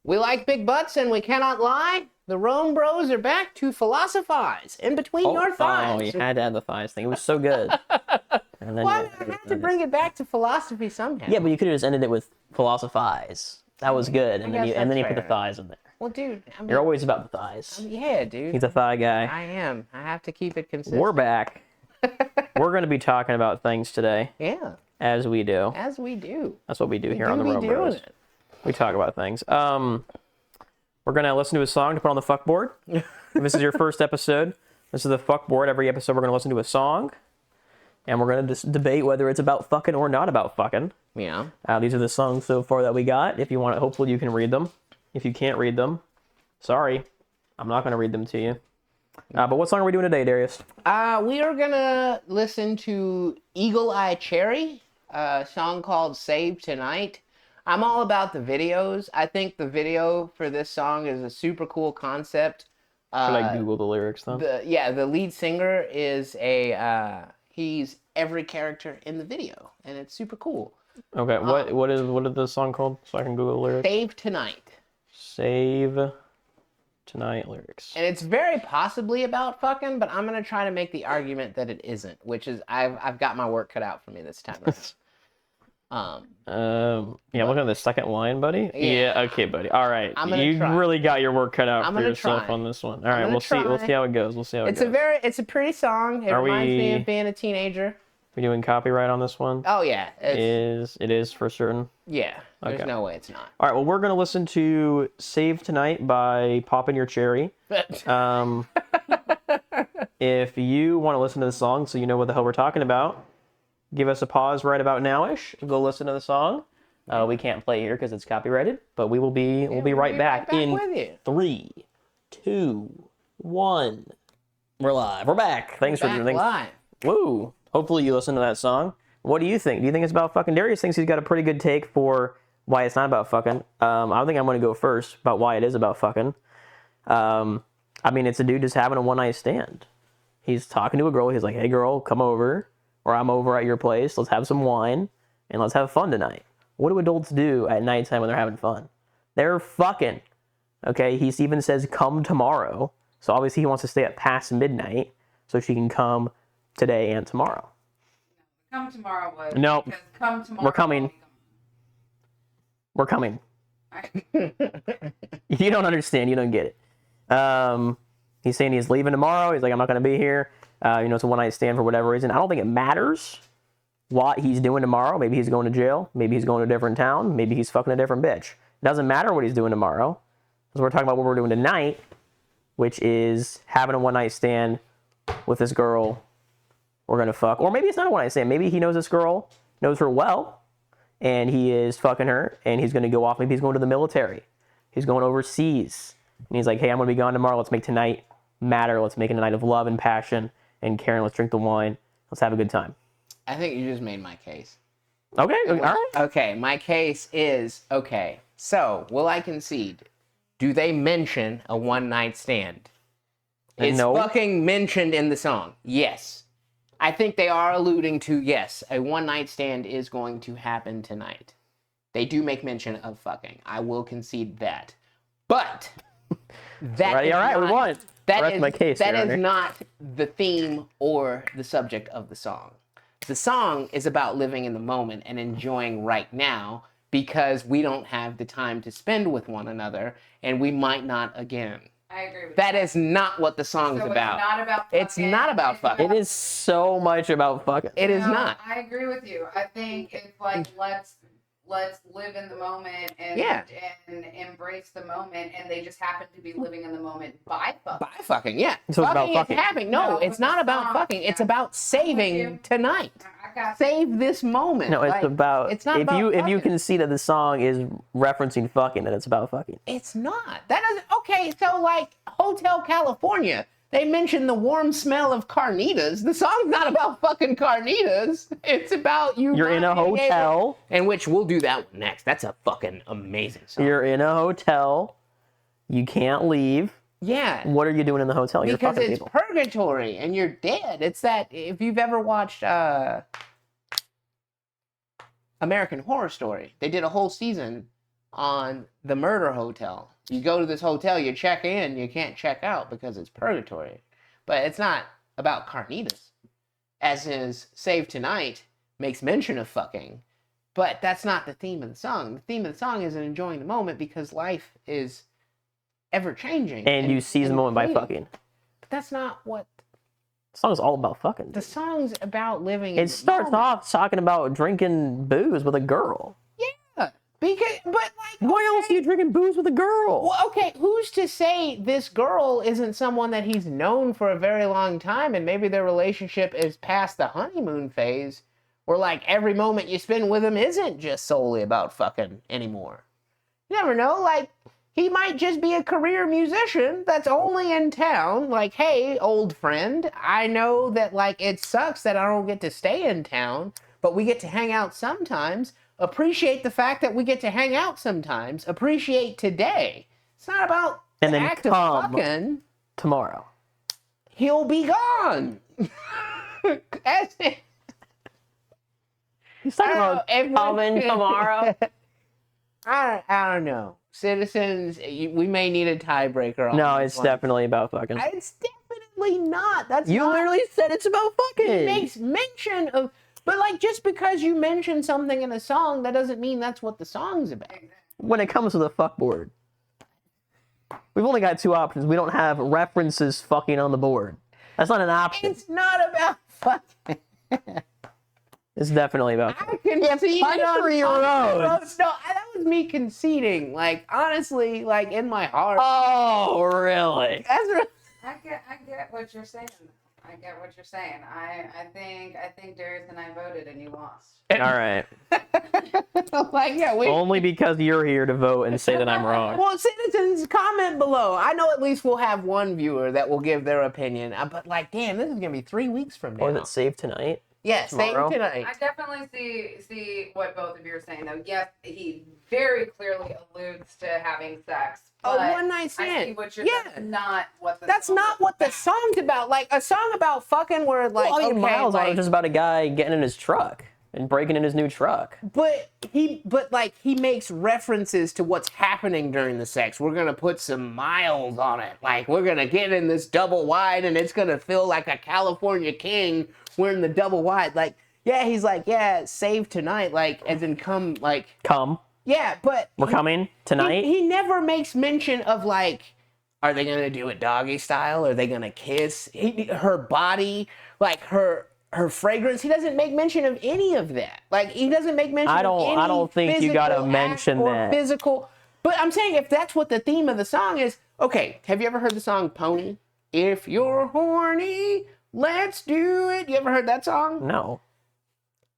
We like big butts and we cannot lie. The RomeBros are back to philosophize in between your thighs. Oh, you had to have the thighs thing. It was so good. And then Well, I have to bring it back to philosophy somehow. Yeah, but you could have just ended it with philosophize. That was good. And then you put the thighs in there. Well, dude, I mean, you're always about the thighs. Yeah, dude. He's a thigh guy. I am. I have to keep it consistent. We're back. We're going to be talking about things today. Yeah. As we do. As we do. That's what we do here on the RomeBros. We talk about things. We're going to listen to a song to put on the fuck board. If this is your first episode, this is the fuck board. Every episode we're going to listen to a song. And we're going to debate whether it's about fucking or not about fucking. Yeah. These are the songs so far that we got. If you want, hopefully you can read them. If you can't read them, sorry. I'm not going to read them to you. But what song are we doing today, Darius? We are going to listen to Eagle Eye Cherry, a song called Save Tonight. I'm all about the videos. I think the video for this song is a super cool concept. Should I Google the lyrics then? The lead singer is he's every character in the video, and it's super cool. Okay, what is the song called? So I can Google the lyrics. Save Tonight. Save Tonight lyrics. And it's very possibly about fucking, but I'm gonna try to make the argument that it isn't, which is I've got my work cut out for me this time around. Look at the second line, buddy. Yeah, okay, buddy. All right, you try. Really got your work cut out for yourself on this one. All right, we'll see how it goes. It's a pretty song. It reminds me of being a teenager. We doing copyright on this one? Oh yeah, it is for certain. Yeah, there's no way it's not. All right, well we're gonna listen to "Save Tonight" by Poppin' Your Cherry. If you want to listen to the song, so you know what the hell we're talking about, give us a pause right about now-ish. Go listen to the song. We can't play here because it's copyrighted, but we'll be right back in 3, 2, 1. We're live. We're back. Thanks for doing. Live. Woo. Hopefully you listen to that song. What do you think? Do you think it's about fucking? Darius thinks he's got a pretty good take for why it's not about fucking. I think I'm going to go first about why it is about fucking. It's a dude just having a one-night stand. He's talking to a girl. He's like, hey, girl, come over. Or I'm over at your place. Let's have some wine. And let's have fun tonight. What do adults do at nighttime when they're having fun? They're fucking. Okay? He even says, come tomorrow. So obviously he wants to stay up past midnight so she can come today and tomorrow. Come tomorrow was. No. Because come tomorrow. We're coming. We're coming. You don't understand. You don't get it. He's saying he's leaving tomorrow. He's like, I'm not going to be here. It's a one-night stand for whatever reason. I don't think it matters what he's doing tomorrow. Maybe he's going to jail. Maybe he's going to a different town. Maybe he's fucking a different bitch. It doesn't matter what he's doing tomorrow. Because we're talking about what we're doing tonight, which is having a one-night stand with this girl we're going to fuck. Or maybe it's not a one-night stand. Maybe he knows this girl, knows her well, and he is fucking her, and he's going to go off. Maybe he's going to the military. He's going overseas. And he's like, hey, I'm going to be gone tomorrow. Let's make tonight matter. Let's make it a night of love and passion and caring. Let's drink the wine. Let's have a good time. I think you just made my case. Okay, all right. Okay, my case is, so will I concede? Do they mention a one-night stand? It's fucking mentioned in the song. Yes. I think they are alluding to, yes, a one-night stand is going to happen tonight. They do make mention of fucking. I will concede that. But that is we won. That is my case. That is not the theme or the subject of the song. The song is about living in the moment and enjoying right now because we don't have the time to spend with one another and we might not again. I agree with that. That is not what the song's about. It's not about fucking. It's not about fucking. It is so much about fucking. It is not. I agree with you. I think it's like let's live in the moment and embrace the moment, and they just happen to be living in the moment by fucking. By fucking, yeah. So it's about fucking. It's happening. No, it's not about fucking. It's about saving tonight. Save this moment. No, it's about. It's not about fucking. If you can see that the song is referencing fucking, then it's about fucking. It's not. That doesn't. Okay, so like Hotel California. They mention the warm smell of carnitas. The song's not about fucking carnitas. It's about you. You're in a hotel. And which we'll do that one next. That's a fucking amazing song. You're in a hotel. You can't leave. Yeah. What are you doing in the hotel? You're because fucking it's people. purgatory and you're dead. It's that, if you've ever watched American Horror Story, they did a whole season on the murder hotel. You go to this hotel, you check in, you can't check out because it's purgatory. But it's not about carnitas. As is Save Tonight makes mention of fucking. But that's not the theme of the song. The theme of the song is enjoying the moment because life is ever changing. And you seize the moment by fucking. But that's not what... The song's all about fucking. The song's about living It starts off talking about drinking booze with a girl. Yeah. But like... Why else are you drinking booze with a girl? Well, okay, who's to say this girl isn't someone that he's known for a very long time and maybe their relationship is past the honeymoon phase where, like, every moment you spend with him isn't just solely about fucking anymore. You never know, like, he might just be a career musician that's only in town. Like, hey, old friend, I know that, like, it sucks that I don't get to stay in town, but we get to hang out sometimes. Appreciate the fact that we get to hang out sometimes. Appreciate today. It's not about and the then act of fucking. Tomorrow. He'll be gone. He's talking about coming tomorrow. I don't know. Citizens, we may need a tiebreaker on No, this it's one. definitely about fucking. It's definitely not. That's You not, literally said it's about fucking. He makes mention of... But, like, just because you mention something in a song, that doesn't mean that's what the song's about. When it comes to the fuckboard, we've only got two options. We don't have references fucking on the board. That's not an option. It's not about fucking. It's definitely about I concede country roads. No, that was me conceding. Like, honestly, like, in my heart. Oh, really? That's what... I get what you're saying. I get what you're saying. I think Darius and I voted and you lost. All right. Like, yeah, Only because you're here to vote and say that I'm wrong. Well, citizens, comment below. I know at least we'll have one viewer that will give their opinion. But, like, damn, this is going to be 3 weeks from now. Or is it Save Tonight? Yeah, Save Tonight. I definitely see what both of you are saying, though. Yes, he very clearly alludes to having sex. A one-night stand. I see what you're yeah. That's not what the That's not what the song's about. Like, a song about fucking where, like, well, I mean, okay, Miles like, on just about a guy getting in his truck and breaking in his new truck. But he makes references to what's happening during the sex. We're gonna put some miles on it. Like, we're gonna get in this double wide and it's gonna feel like a California king wearing the double wide. Like, yeah, he's like, yeah, save tonight. Like, as in come, like. Come. Yeah, but. We're coming tonight? He never makes mention of, like, are they gonna do it doggy style? Are they gonna kiss? Her body, like, her fragrance. He doesn't make mention of any of that. Like, he doesn't make mention of any I don't think you gotta mention that. Physical. But I'm saying if that's what the theme of the song is, okay, have you ever heard the song Pony? If you're horny, let's do it. You ever heard that song? No.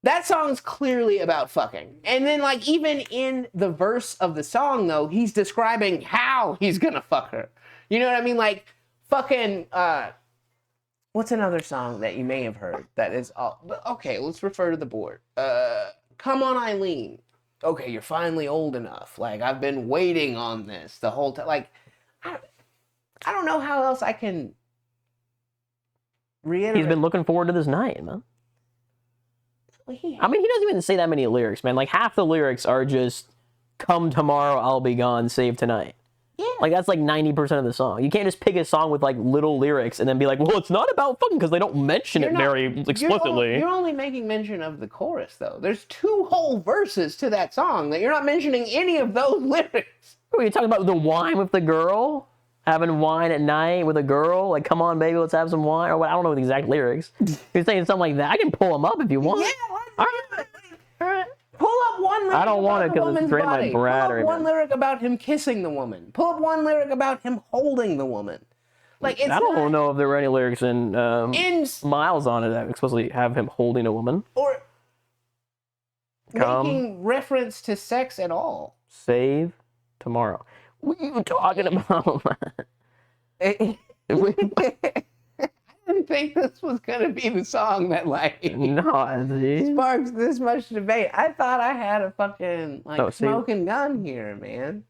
That song's clearly about fucking. And then, like, even in the verse of the song, though, he's describing how he's gonna fuck her. You know what I mean? Like, fucking, what's another song that you may have heard that is all... Okay, let's refer to the board. Come On Eileen. Okay, you're finally old enough. Like, I've been waiting on this the whole time. Like, I don't know how else I can reiterate. He's been looking forward to this night, man. I mean, he doesn't even say that many lyrics, man. Like, half the lyrics are just, come tomorrow, I'll be gone, save tonight. Yeah. Like, that's like 90% of the song. You can't just pick a song with, like, little lyrics and then be like, well, it's not about fucking, because they don't mention it very explicitly. You're only making mention of the chorus, though. There's 2 whole verses to that song that you're not mentioning any of those lyrics. What are you talking about? The wine with the girl? Having wine at night with a girl? Like, come on, baby, let's have some wine? Or what? I don't know the exact lyrics. You're saying something like that. I can pull them up if you want. Yeah, All right. Pull up one lyric. I don't want it about the because it's woman's draining my body. brat Pull right up one now. lyric about him kissing the woman. Pull up one lyric about him holding the woman. Like, it's I don't know if there were any lyrics in in Miles on it that explicitly have him holding a woman. or Come. making reference to sex at all. Save tomorrow. What are you talking about? I didn't think this was gonna be the song that, like, No, dude. sparks this much debate. I thought I had a fucking, like, No, see- smoking gun here, man.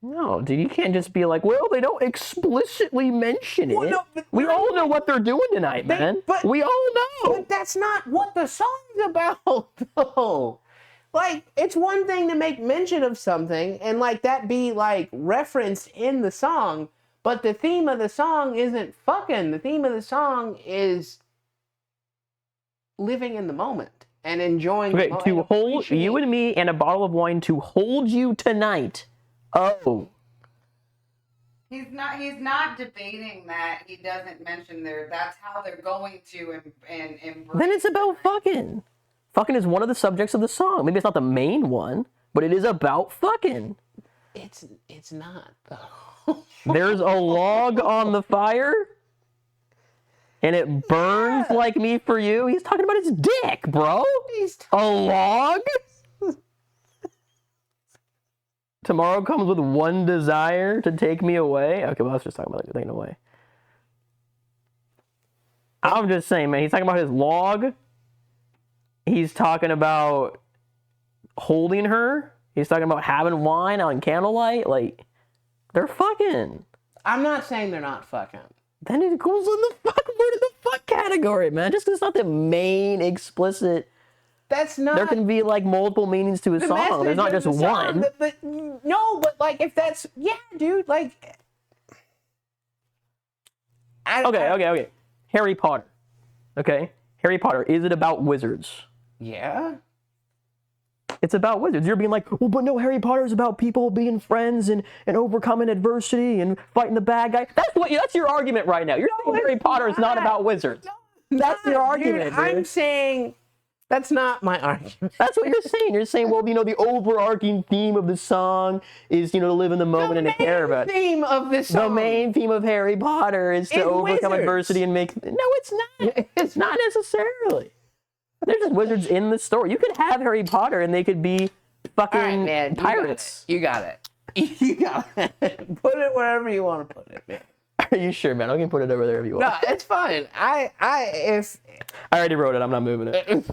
No, dude, you can't just be like, well, they don't explicitly mention it. Well, no, but- we all know what they're doing tonight, man. but- we all know. But that's not what the song's about, though. like, it's one thing to make mention of something and, like, that be, like, referenced in the song, but the theme of the song isn't fucking. The theme of the song is living in the moment and enjoying the moment. To hold you and me and a bottle of wine to hold you tonight. Oh. He's not debating that. He doesn't mention that's how they're going to and then it's about fucking. Fucking is one of the subjects of the song. Maybe it's not the main one, but it is about fucking. It's not though. There's a log on the fire and it burns like me for you. He's talking about his dick, bro. A log? Tomorrow comes with one desire to take me away. Okay, well, let's just talk about like taking away. I'm just saying, man, he's talking about his log. He's talking about holding her. He's talking about having wine on candlelight. Like, they're fucking. I'm not saying they're not fucking. Then it goes in the fuck category, man. Just because it's not the main explicit. That's not. There can be like multiple meanings to a song. There's not just one. No, but like if that's dude. Like. Okay. Harry Potter. Okay, Harry Potter. Is it about wizards? Yeah. It's about wizards. You're being like, well, but no, Harry Potter is about people being friends and overcoming adversity and fighting the bad guy. That's your argument right now. You're saying Harry Potter is not about wizards. That's your argument, dude. I'm saying that's not my argument. That's what you're saying. You're saying, well, the overarching theme of the song is, to live in the moment and to care about it. The main theme of this song. The main theme of Harry Potter is to overcome adversity and make... No, it's not. It's not necessarily. There's just wizards in the story. You could have Harry Potter and they could be fucking pirates. You got it. You got it. Put it wherever you want to put it, man. Are you sure, man? I can put it over there if you want. No, it's fine. I already wrote it. I'm not moving it.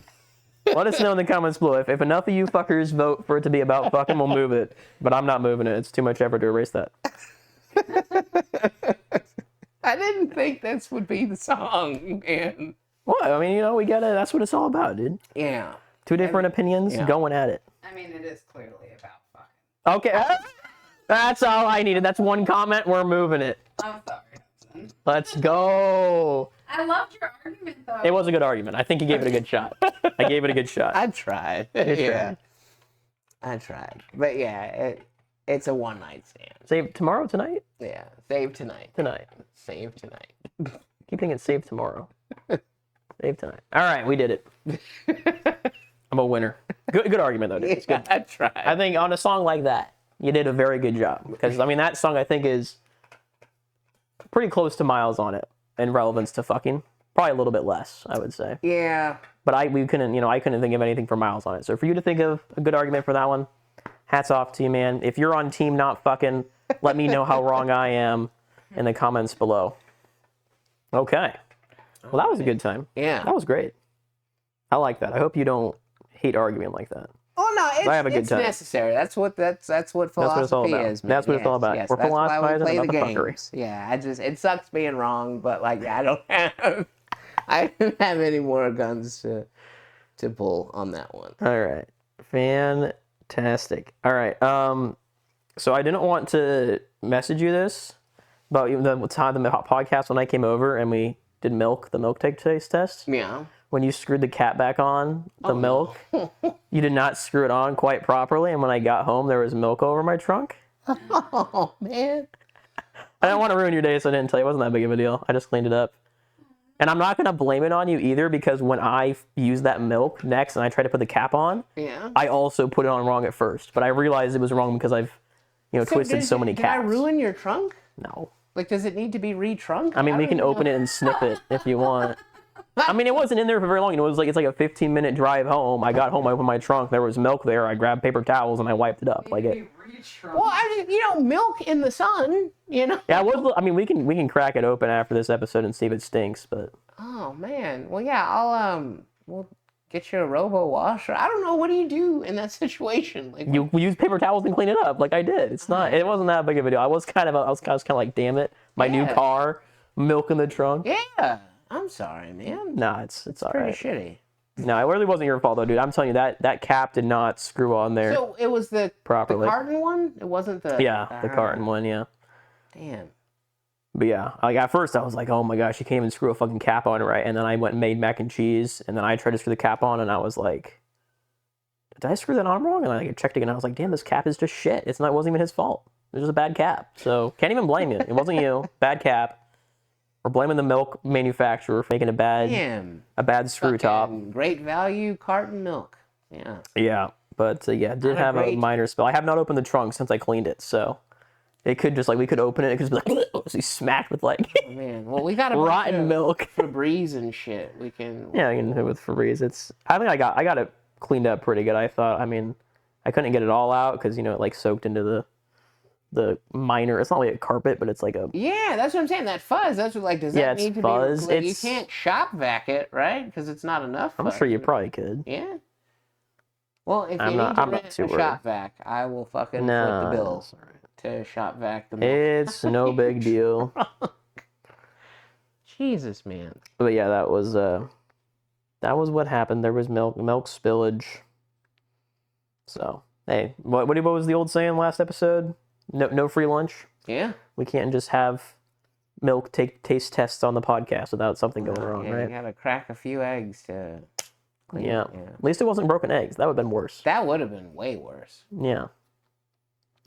Let us know in the comments below. If enough of you fuckers vote for it to be about fucking, we'll move it. But I'm not moving it. It's too much effort to erase that. I didn't think this would be the song, man. What? I mean, we gotta. That's what it's all about, dude. Yeah. Two different opinions going at it. I mean, it is clearly about fucking. Okay. That's all I needed. That's one comment. We're moving it. I'm sorry, Hudson. Let's go. I loved your argument, though. It was a good argument. I think you gave it a good shot. I gave it a good shot. I tried. I tried. But yeah, it's a one night stand. Save tomorrow, tonight? Yeah. Save tonight. Save tonight. Keep thinking save tomorrow. Save tonight. All right, we did it. I'm a winner. Good argument, though, dude. It's good. I tried. I think on a song like that, you did a very good job. Because, that song, I think, is pretty close to miles on it in relevance to fucking. Probably a little bit less, I would say. Yeah. But I couldn't think of anything for miles on it. So for you to think of a good argument for that one, hats off to you, man. If you're on team not fucking, let me know how wrong I am in the comments below. Okay. Well, that was a good time. Yeah. That was great. I like that. I hope you don't hate arguing like that. Oh no, it's time. necessary. That's what philosophy is, man. That's what it's all about. Yes, We're philosophizing play about the the games. fuckery. Yeah, it sucks being wrong, but like I don't have any more guns to pull on that one. All right. Fantastic. All right. So I didn't want to message you this, but the time the podcast when I came over and we did the milk taste test. Yeah. When you screwed the cap back on the milk, you did not screw it on quite properly, and when I got home, there was milk over my trunk. Oh man. I didn't want to ruin your day, so I didn't tell you. It wasn't that big of a deal. I just cleaned it up. And I'm not going to blame it on you either, because when I used that milk next and I tried to put the cap on, I also put it on wrong at first. But I realized it was wrong because I've, twisted so many caps. Did I ruin your trunk? No. Like, does it need to be re-trunked? I mean, we can open it and sniff it if you want. I mean, it wasn't in there for very long. It's like a 15-minute drive home. I got home, I opened my trunk, there was milk there. I grabbed paper towels and I wiped it up. Well, milk in the sun, Yeah, we can crack it open after this episode and see if it stinks, but. Oh man. Well, yeah, I'll we'll get you a robo washer. I don't know. What do you do in that situation? Like you use paper towels and clean it up, like I did. It wasn't that big of a deal. I was kind of like, damn it, my new car, milk in the trunk. Yeah. I'm sorry, man. Nah, it's all right. Pretty shitty. No, it really wasn't your fault though, dude. I'm telling you that cap did not screw on there. So it was the properly. The carton one. It wasn't the the carton one. Yeah. Damn. But yeah, like at first I was like, oh my gosh, you can't even screw a fucking cap on right. And then I went and made mac and cheese, and then I tried to screw the cap on, and I was like, did I screw that on wrong? And I checked again, and I was like, damn, this cap is just shit. It wasn't even his fault. It was just a bad cap. So can't even blame you. It wasn't you. Bad cap. We're blaming the milk manufacturer for making a bad screw top. Great value carton milk. Yeah. Yeah, but yeah, it did have a minor spill. I have not opened the trunk since I cleaned it, so it could just we could open it. It could just be like, so smacked with like. Oh, man, well we got a rotten milk, Febreze and shit. We can. Yeah, you can do it with Febreze. I think I got it cleaned up pretty good. I thought. I mean, I couldn't get it all out because it like soaked into the minor. It's not like a carpet, but it's like a. Yeah, that's what I'm saying. That fuzz. That's what does that need to fuzz. be? You can't shop vac it, right? Because it's not enough. I'm sure you probably could. Yeah. Well, if you need to rent a shop vac, I will fucking foot the bill to shop vac the milk. It's no big deal. Jesus, man. But yeah, that was what happened. There was milk spillage. So hey, what was the old saying last episode? No free lunch. Yeah. We can't just have milk taste tests on the podcast without something going wrong, right? You gotta crack a few eggs to clean it. Yeah. At least it wasn't broken eggs. That would have been worse. That would have been way worse. Yeah.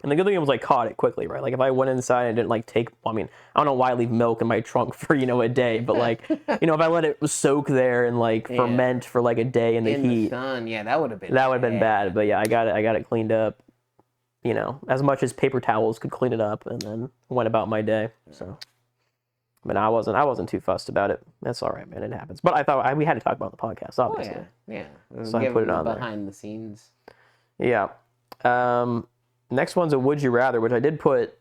And the good thing was I caught it quickly, right? Like if I went inside and didn't take, I mean, I don't know why I leave milk in my trunk for, a day, but if I let it soak there and ferment for a day in the heat. The sun, yeah, that would have been bad. But yeah, I got it cleaned up, as much as paper towels could clean it up, and then went about my day. So, but I wasn't too fussed about it. That's all right, man. It happens. But I thought we had to talk about the podcast, obviously. Oh, yeah. So I put it on behind the scenes. Yeah. Next one's a Would You Rather, which I did put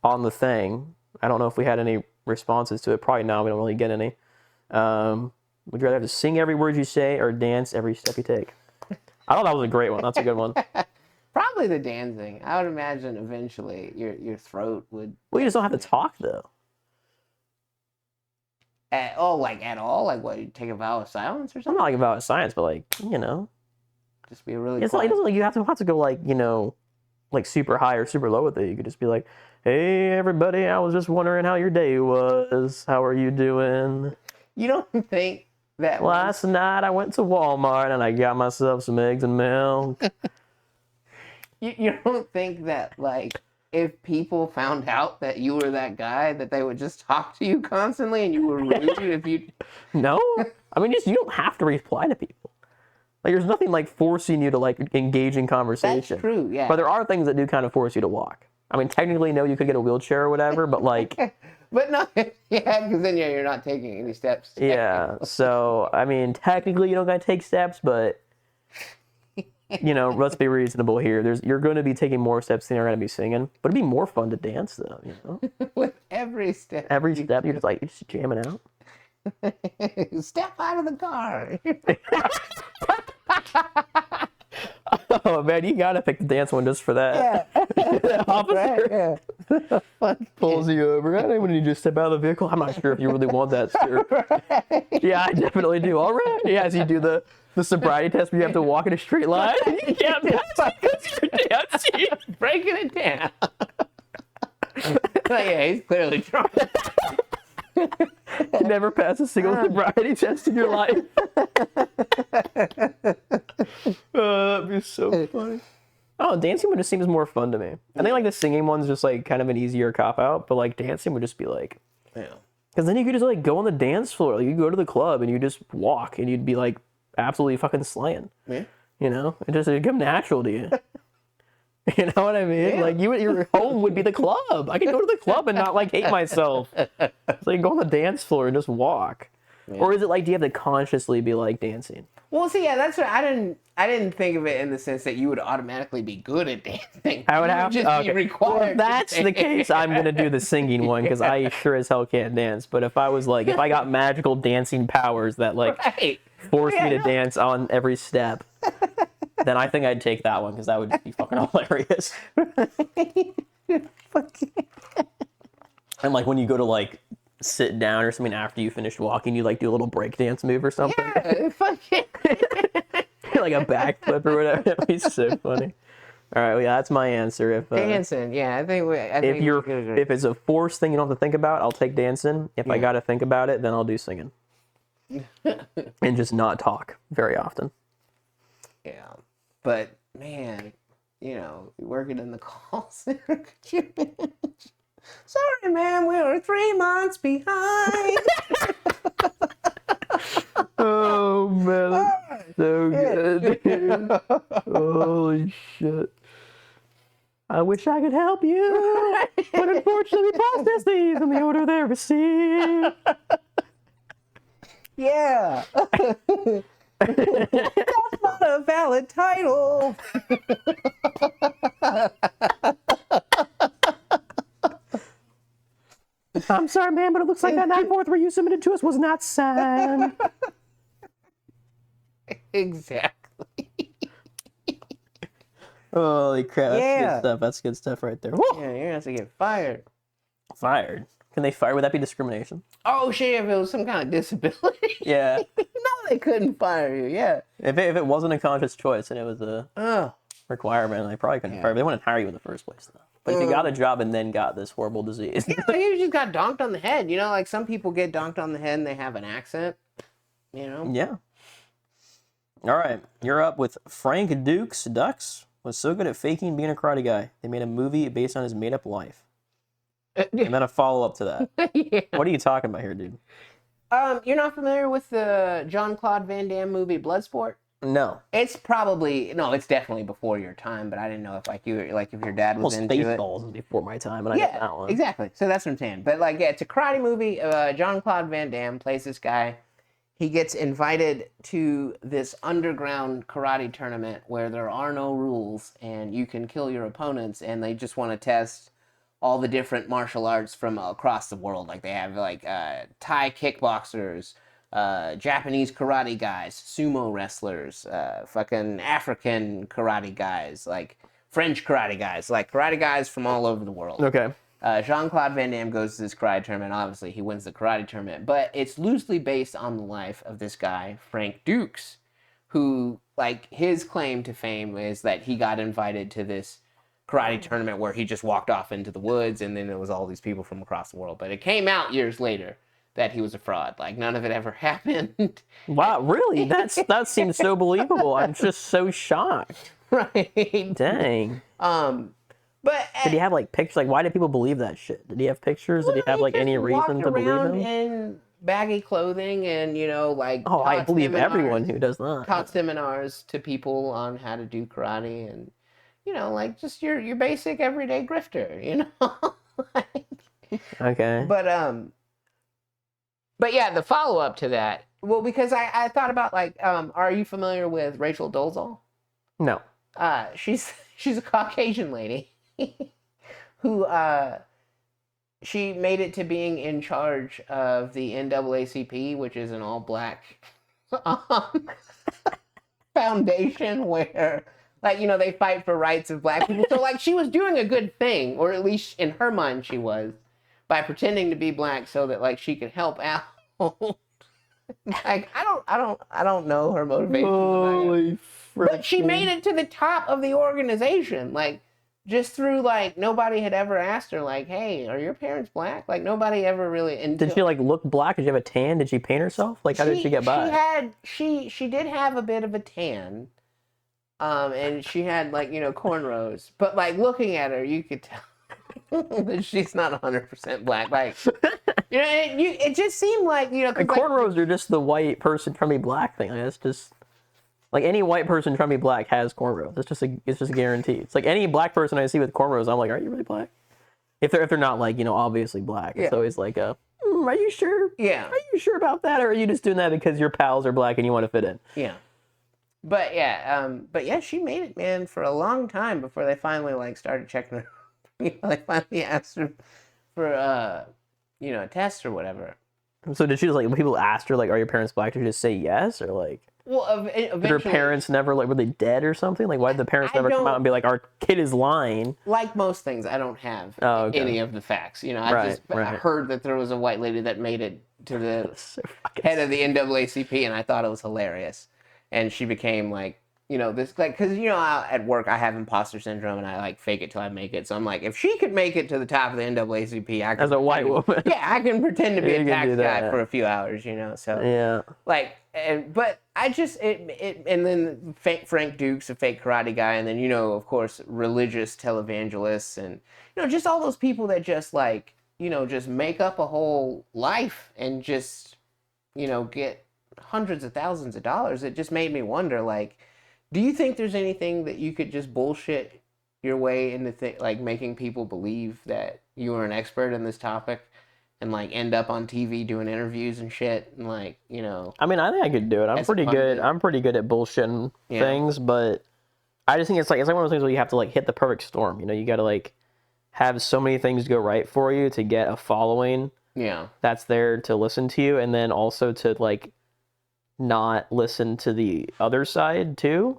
on the thing. I don't know if we had any responses to it. Probably not. We don't really get any. Would you rather have to sing every word you say or dance every step you take? I thought that was a great one. That's a good one. Probably the dancing. I would imagine eventually your throat would... Well, you just don't have to talk, though. At all? Like what, you take a vow of silence or something? Not like a vow of silence, but just be really It's quiet. Not, it doesn't like you have to go super high or super low with it. You could just be like, hey, everybody, I was just wondering how your day was. How are you doing? You don't think that... Last night I went to Walmart and I got myself some eggs and milk. You don't think that, if people found out that you were that guy, that they would just talk to you constantly and you were rude if you... No. I mean, you don't have to reply to people. There's nothing forcing you to engage in conversation. That's true, yeah. But there are things that do kind of force you to walk. I mean, technically, no, you could get a wheelchair or whatever, but But no, yeah, because then you're not taking any steps. Yeah, so, I mean, technically you don't gotta take steps, but, let's be reasonable here. You're going to be taking more steps than you're going to be singing, but it'd be more fun to dance, though, With every step. Every step, you're just jamming out. Step out of the car. Oh man, you gotta pick the dance one just for that. Yeah. Officer pulls you over. I don't need you to step out of the vehicle. I'm not sure if you really want that, sir. Right. Yeah, I definitely do. All right. Yeah, as you do the sobriety test where you have to walk in a straight line. Yeah, because you're dancing. Breaking it down. Yeah, he's clearly drunk. You never pass a single sobriety test in your life. That'd be so funny. Oh, dancing would just seems more fun to me. I think the singing one's just kind of an easier cop out, but dancing would just be yeah. Because then you could just go on the dance floor. You go to the club and you just walk and you'd be absolutely fucking slaying. Yeah. It just come natural to you. You know what I mean? Yeah. Your home would be the club. I could go to the club and not hate myself. So go on the dance floor and just walk. Yeah. Or is it do you have to consciously be dancing? Well, see, yeah, that's what I didn't think of it in the sense that you would automatically be good at dancing. I would have to be required. Well, if that's the case, I'm gonna do the singing one because I sure as hell can't dance. But if I was if I got magical dancing powers that force me to dance on every step, then I think I'd take that one because that would just be fucking hilarious. And when you go to sit down or something after you finished walking, you do a little break dance move or something. Yeah, fucking. Like a backflip or whatever. That'd be so funny. All right, well, yeah, that's my answer. If dancing, yeah, I think if it's a forced thing you don't have to think about, I'll take dancing. If I got to think about it, then I'll do singing. And just not talk very often. Yeah, but man, working in the call center, could you imagine? Sorry, man, we were 3 months behind. Oh man, so good, dude. Holy shit. I wish I could help you, but unfortunately we process these in the order they're received. Yeah. That's not a valid title. I'm sorry, man, but it looks like that 943 you submitted to us was not signed. Exactly. Holy crap, that's good stuff. That's good stuff right there. Woo! Yeah, you're gonna have to get fired. Fired? Can they fire? Would that be discrimination? Oh shit, if it was some kind of disability. Yeah. No, they couldn't fire you, yeah. If it wasn't a conscious choice and it was a requirement, they probably couldn't fire you. They wouldn't hire you in the first place, though. But if you got a job and then got this horrible disease. Yeah, like you just got donked on the head. Like some people get donked on the head and they have an accent. Yeah. All right, you're up with Frank Ducks was so good at faking being a karate guy. They made a movie based on his made-up life. And then a follow-up to that. Yeah. What are you talking about here, dude? You're not familiar with the Jean-Claude Van Damme movie Bloodsport? No. It's definitely before your time, but I didn't know if if your dad was into it. Spaceballs was before my time, and I got that one. Exactly. So that's what I'm saying. But it's a karate movie. Jean-Claude Van Damme plays this guy. He gets invited to this underground karate tournament where there are no rules and you can kill your opponents, and they just want to test all the different martial arts from across the world. Like they have Thai kickboxers, Japanese karate guys, sumo wrestlers, fucking African karate guys, like French karate guys, like karate guys from all over the world. Okay. Jean-Claude Van Damme goes to this karate tournament. Obviously, he wins the karate tournament, but it's loosely based on the life of this guy, Frank Dukes, who, his claim to fame is that he got invited to this karate tournament where he just walked off into the woods, and then there was all these people from across the world. But it came out years later that he was a fraud. None of it ever happened. Wow, really? That seems so believable. I'm just so shocked. Right. Dang. But did he have pictures? Why did people believe that shit? Did he have pictures? Did he have any reason to believe him? In baggy clothing and Oh, I believe everyone who does that. Taught seminars to people on how to do karate and just your basic everyday grifter, Okay. But yeah, the follow up to that. Well, because I thought about are you familiar with Rachel Dolezal? No. She's a Caucasian lady. Who she made it to being in charge of the NAACP, which is an all-black foundation where they fight for rights of black people. So she was doing a good thing, or at least in her mind she was, by pretending to be black so that she could help out. I don't know her motivation. Holy frick. But she made it to the top of the organization. Just through nobody had ever asked her hey, are your parents black? Nobody ever really. Did she look black? Did she have a tan? Did she paint herself? How did she get by? She did have a bit of a tan, and she had cornrows. But looking at her, you could tell that she's not 100% black. It just seemed and cornrows are just the white person trying to be black thing. It's just. Any white person trying to be black has cornrows. It's just a guarantee. It's any black person I see with cornrows, I'm are you really black? If they're not obviously black, it's always are you sure? Yeah. Are you sure about that, or are you just doing that because your pals are black and you want to fit in? Yeah. But yeah, she made it, man, for a long time before they finally started checking her. They finally asked her for a test or whatever. So did she just when people asked her are your parents black? Did she just say yes, or Well, eventually, did her parents never were they dead or something? Why did the parents never come out and be our kid is lying? Like most things, I don't have any of the facts. I heard that there was a white lady that made it to the head of the NAACP, and I thought it was hilarious. and she became like, this, like, because at work I have imposter syndrome and I like fake it till I make it. So I'm like, if she could make it to the top of the NAACP, I can, as a white woman, yeah, I can pretend to be a tax guy for a few hours, So yeah, like, but I just it and then fake Frank Duke's a fake karate guy, and then of course religious televangelists, and just all those people that just like just make up a whole life and just get hundreds of thousands of dollars. It just made me wonder, like, do you think there's anything that you could just bullshit your way into like making people believe that you are an expert in this topic and like end up on TV doing interviews and shit and like, I mean, I think I could do it. I'm pretty good. I'm pretty good at bullshitting things, but I just think it's like one of those things where you have to like hit the perfect storm. You got to like have so many things go right for you to get a following. Yeah. That's there to listen to you, and then also to like not listen to the other side too,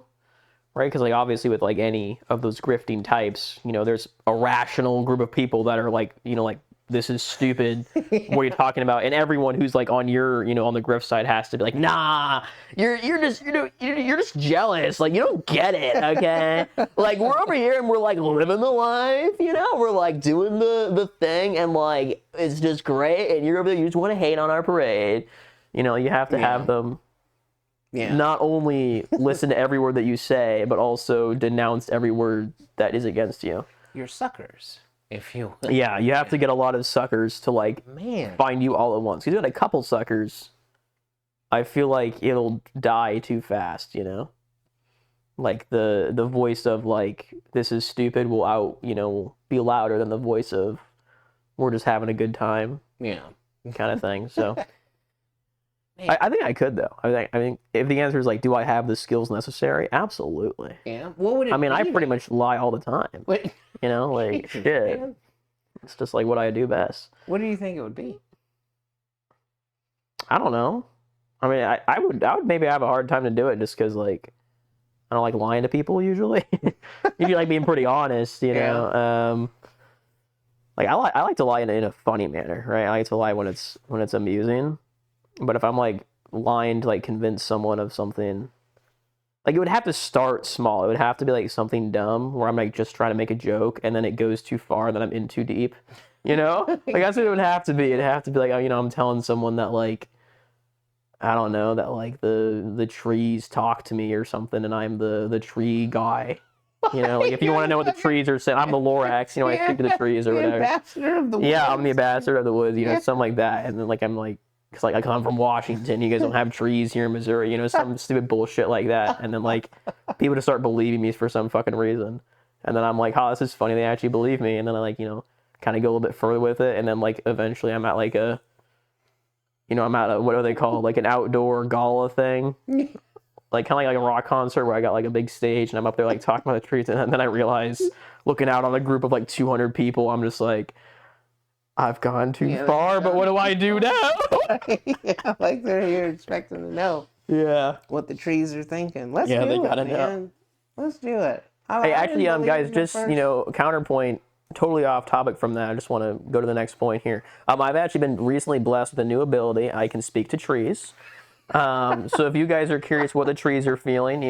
right? Because like obviously with like any of those grifting types, there's a rational group of people that are like, like, this is stupid. What are you talking about? And everyone who's like on your, on the grift side has to be like, nah, you're just jealous. Like, you don't get it, okay? Like, we're over here and we're like living the life, we're like doing the thing, and like it's just great, and you're over there, you just want to hate on our parade. You have to have them not only listen to every word that you say, but also denounce every word that is against you. You're suckers. If you will. Yeah, you have to get a lot of suckers to like find you all at once. Because you get a couple suckers, I feel like it'll die too fast, Like the voice of like, this is stupid will be louder than the voice of, we're just having a good time. Yeah. Kind of thing. So I think I could though. I think if the answer is like, do I have the skills necessary? Absolutely. Yeah. What would it I pretty much lie all the time. What? Like shit. Man. It's just like what I do best. What do you think it would be? I don't know. I mean, I would maybe have a hard time to do it just because like I don't like lying to people usually. Usually like being pretty honest, know. Like I like to lie in a funny manner, right? I like to lie when it's amusing. But if I'm like lying to like convince someone of something, like it would have to start small. It would have to be like something dumb where I'm like just trying to make a joke and then it goes too far and then I'm in too deep. Like that's what it would have to be. It'd have to be like, I'm telling someone that like, I don't know, that like the trees talk to me or something and I'm the tree guy. Like if you want to know what the trees are saying, I'm the Lorax, I speak to the trees or whatever. Ambassador of the woods. Yeah, I'm the ambassador of the woods, something like that. And then like I'm like, because like I come from Washington, you guys don't have trees here in Missouri, some stupid bullshit like that. And then like people just start believing me for some fucking reason. And then I'm like, oh, this is funny. They actually believe me. And then I like, kind of go a little bit further with it. And then like eventually I'm at like a, I'm at a, what are they called? Like an outdoor gala thing. Like kind of like a rock concert where I got like a big stage and I'm up there like talking about the trees. And then I realize looking out on a group of like 200 people, I'm just like, I've gone too far, but what do I do now? Yeah, like they're here expecting to know. Yeah. What the trees are thinking. Let's do it, man. Know. Let's do it. Hey, actually, guys, just, counterpoint, totally off topic from that. I just want to go to the next point here. I've actually been recently blessed with a new ability. I can speak to trees. So if you guys are curious what the trees are feeling,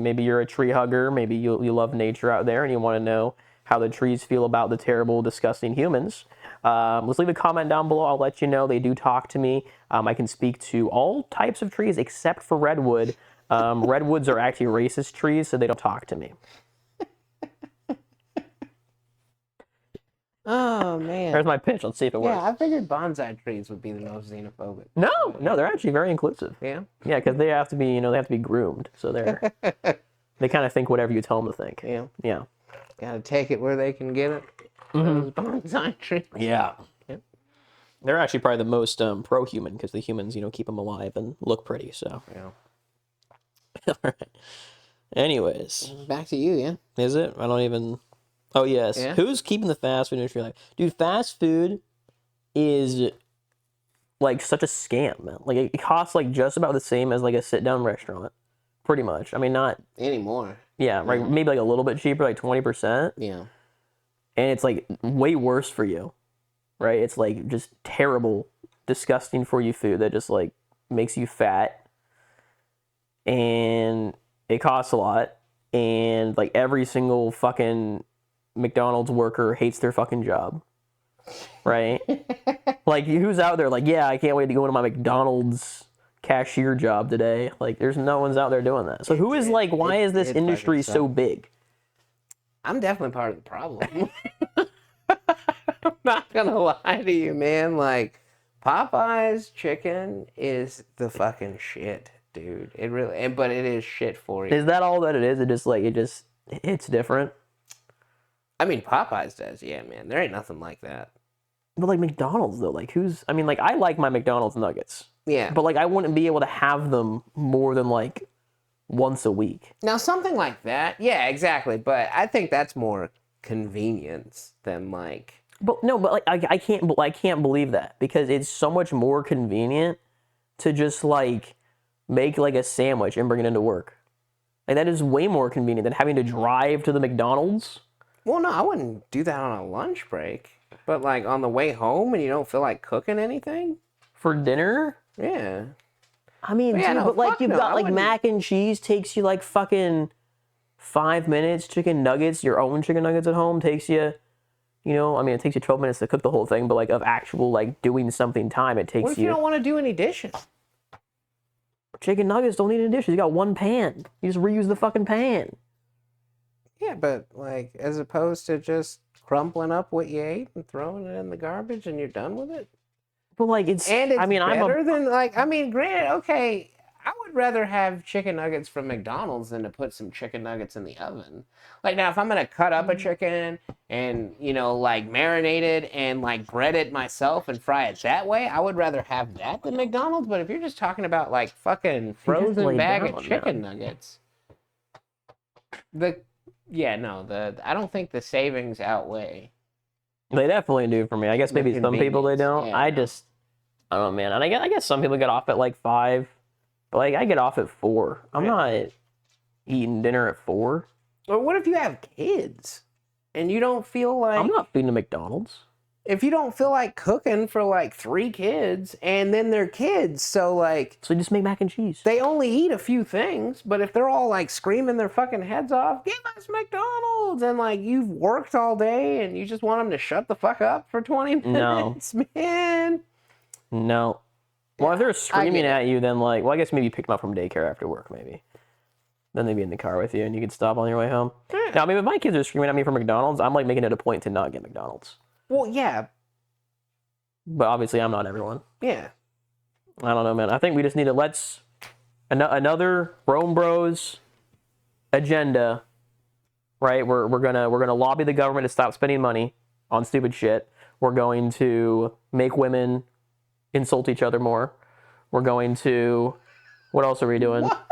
maybe you're a tree hugger, maybe you love nature out there and you want to know how the trees feel about the terrible, disgusting humans. Let's leave a comment down below. I'll let you know. They do talk to me. I can speak to all types of trees except for redwood. Redwoods are actually racist trees, so they don't talk to me. Oh, man. There's my pitch. Let's see if it works. Yeah, I figured bonsai trees would be the most xenophobic. No, they're actually very inclusive. Yeah? Yeah, because they have to be, they have to be groomed. So they kind of think whatever you tell them to think. Yeah. Yeah. Gotta take it where they can get it. Those bonsai trees. Yeah. Yep. They're actually probably the most pro-human because the humans, keep them alive and look pretty. So. Yeah. All right. Anyways. Back to you, yeah. Is it? I don't even. Oh yes. Yeah. Who's keeping the fast food industry alive? Dude, fast food is like such a scam, man. Like it costs like just about the same as like a sit-down restaurant, pretty much. I mean, not anymore. Yeah, right. Maybe like a little bit cheaper, like 20%. Yeah. And it's like way worse for you, right? It's like just terrible, disgusting for you food that just like makes you fat. and it costs a lot, and like every single fucking McDonald's worker hates their fucking job, right? Like, who's out there like, yeah, I can't wait to go into my McDonald's cashier job today? Like, there's no one's out there doing that. So who is like, why is this industry so big? I'm definitely part of the problem. I'm not gonna lie to you, man. Like, Popeye's chicken is the fucking shit, dude. It really, but it is shit for you. Is that all that it is? It's different. I mean, Popeye's does, yeah, man. There ain't nothing like that. But like McDonald's though, like I like my McDonald's nuggets. Yeah. But like I wouldn't be able to have them more than like once a week. Now something like that, yeah, exactly. But I think that's more convenience than like. But no, but like I can't believe that, because it's so much more convenient to just like make like a sandwich and bring it into work. Like that is way more convenient than having to drive to the McDonald's. Well, no, I wouldn't do that on a lunch break. But like on the way home and you don't feel like cooking anything for dinner? Yeah. I mean, dude, but like you've got like mac and cheese takes you like fucking 5 minutes. Chicken nuggets, your own chicken nuggets at home takes you, I mean, it takes you 12 minutes to cook the whole thing, but like of actual like doing something time, it takes you. What if you don't want to do any dishes? Chicken nuggets don't need any dishes. You got one pan. You just reuse the fucking pan. Yeah, but like as opposed to just crumpling up what you ate and throwing it in the garbage and you're done with it. But like granted, okay, I would rather have chicken nuggets from McDonald's than to put some chicken nuggets in the oven. Like now, if I'm gonna cut up a chicken and like marinate it and like bread it myself and fry it that way, I would rather have that than McDonald's. But if you're just talking about like fucking frozen bag of chicken nuggets, I don't think the savings outweigh. They definitely do for me. I guess maybe some people they don't. Yeah. I don't know, man. And I guess some people get off at like 5, but like I get off at 4. I'm not eating dinner at 4. Or what if you have kids and you don't feel like... I'm not feeding to McDonald's. If you don't feel like cooking for like 3 kids and then they're kids, so like... So you just make mac and cheese. They only eat a few things, but if they're all like screaming their fucking heads off, give us McDonald's, and like you've worked all day and you just want them to shut the fuck up for 20 minutes, man. No. Well, if they're screaming at you, then like... Well, I guess maybe you pick them up from daycare after work, maybe. Then they'd be in the car with you and you could stop on your way home. Yeah. Now, I mean, if my kids are screaming at me for McDonald's, I'm like making it a point to not get McDonald's. Well, yeah. But obviously, I'm not everyone. Yeah. I don't know, man. I think we just need to another RomeBros agenda, right? We're gonna lobby the government to stop spending money on stupid shit. We're going to make women insult each other more. We're going to... What else are we doing? What?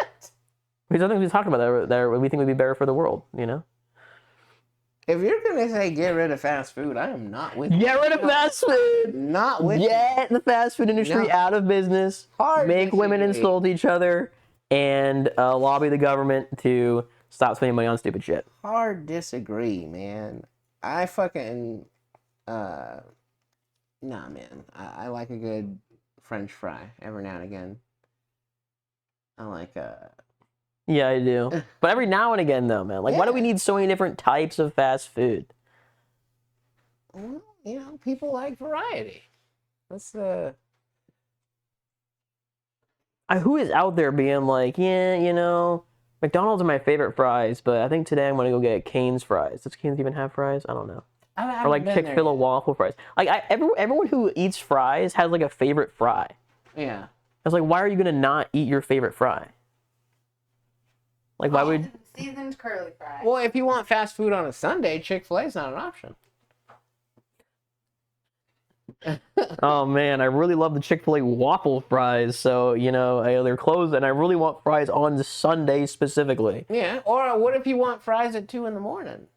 Because I think we talked about that we think would be better for the world, If you're going to say get rid of fast food, I am not with you. Get rid of fast food! Not with you. Get the fast food industry out of business. Make women insult each other. And lobby the government to stop spending money on stupid shit. Hard disagree, man. I fucking... Nah, man. I like a good French fry every now and again. I like... Yeah, I do. But every now and again, though, man. Like, why do we need so many different types of fast food? Well, people like variety. That's the... Who is out there being like, McDonald's are my favorite fries, but I think today I'm going to go get Cane's fries. Does Cane's even have fries? I don't know. Or like Chick-fil-A waffle fries. Like, everyone who eats fries has like a favorite fry. Yeah. I was like, why are you going to not eat your favorite fry? Like, why would... Seasoned curly fries. Well, if you want fast food on a Sunday, Chick-fil-A is not an option. Oh, man, I really love the Chick-fil-A waffle fries. So, they're closed, and I really want fries on Sunday specifically. Yeah, or what if you want fries at 2 in the morning?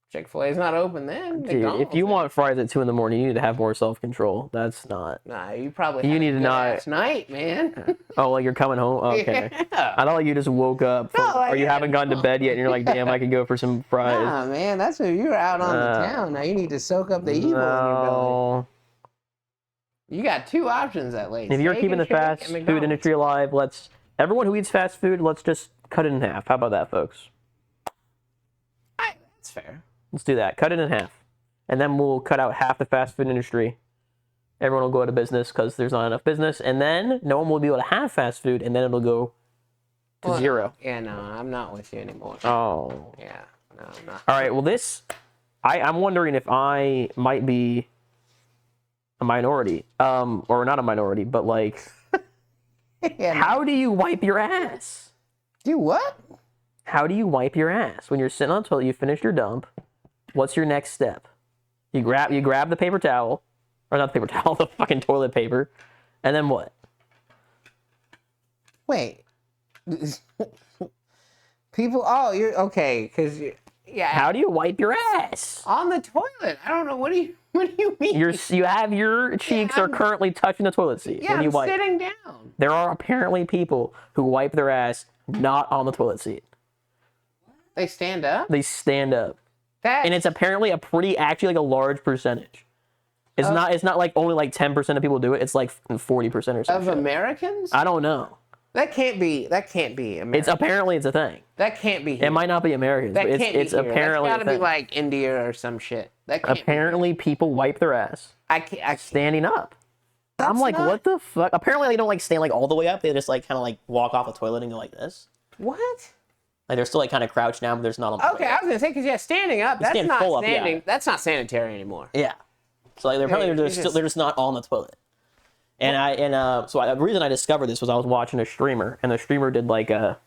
Chick-fil-A is not open then. Dude, if you want fries at 2 in the morning, you need to have more self-control. That's not... Nah, you probably need to not... Last night, man. Oh, like you're coming home? Okay. Yeah. I thought like you just woke up or you haven't gone to bed yet and you're like, damn, I could go for some fries. Nah, man, that's if you're out on the town. Now you need to soak up the evil in your belly. You got 2 options at least. If you're keeping the fast food industry alive, let's Everyone who eats fast food, let's just cut it in half. How about that, folks? That's fair. Let's do that. Cut it in half. And then we'll cut out half the fast food industry. Everyone will go out of business because there's not enough business. And then no one will be able to have fast food, and then it'll go to zero. Yeah, no, I'm not with you anymore. Oh. Yeah, no, I'm not. All right, well, I'm wondering if I might be a minority. Or not a minority, but like, how do you wipe your ass? Do what? How do you wipe your ass? When you're sitting on the toilet, you finish your dump, what's your next step? You grab the paper towel, or not the paper towel, the fucking toilet paper, and then what? Wait. People, you're okay, because yeah. How do you wipe your ass? On the toilet. I don't know. What do you mean? You have your cheeks are currently touching the toilet seat. Yeah, when you wipe. sitting down. There are apparently people who wipe their ass not on the toilet seat. They stand up? They stand up. And it's apparently actually like a large percentage. It's not like only like 10% of people do it. It's like 40% or something. Of Americans? I don't know. That can't be American. It's a thing. That can't be here. It might not be Americans, but it's apparently That's gotta be like India or some shit. That can't apparently people wipe their ass. Standing up. I'm like, what the fuck? Apparently they don't like stand like all the way up. They just like kind of like walk off the toilet and go like this. What? Like they're still like kind of crouched down, but there's not on the Okay, I was gonna say, because standing up, that's not standing. Up, that's not sanitary anymore. Yeah. So like they're just not on the toilet. And the reason I discovered this was I was watching a streamer, and the streamer did like a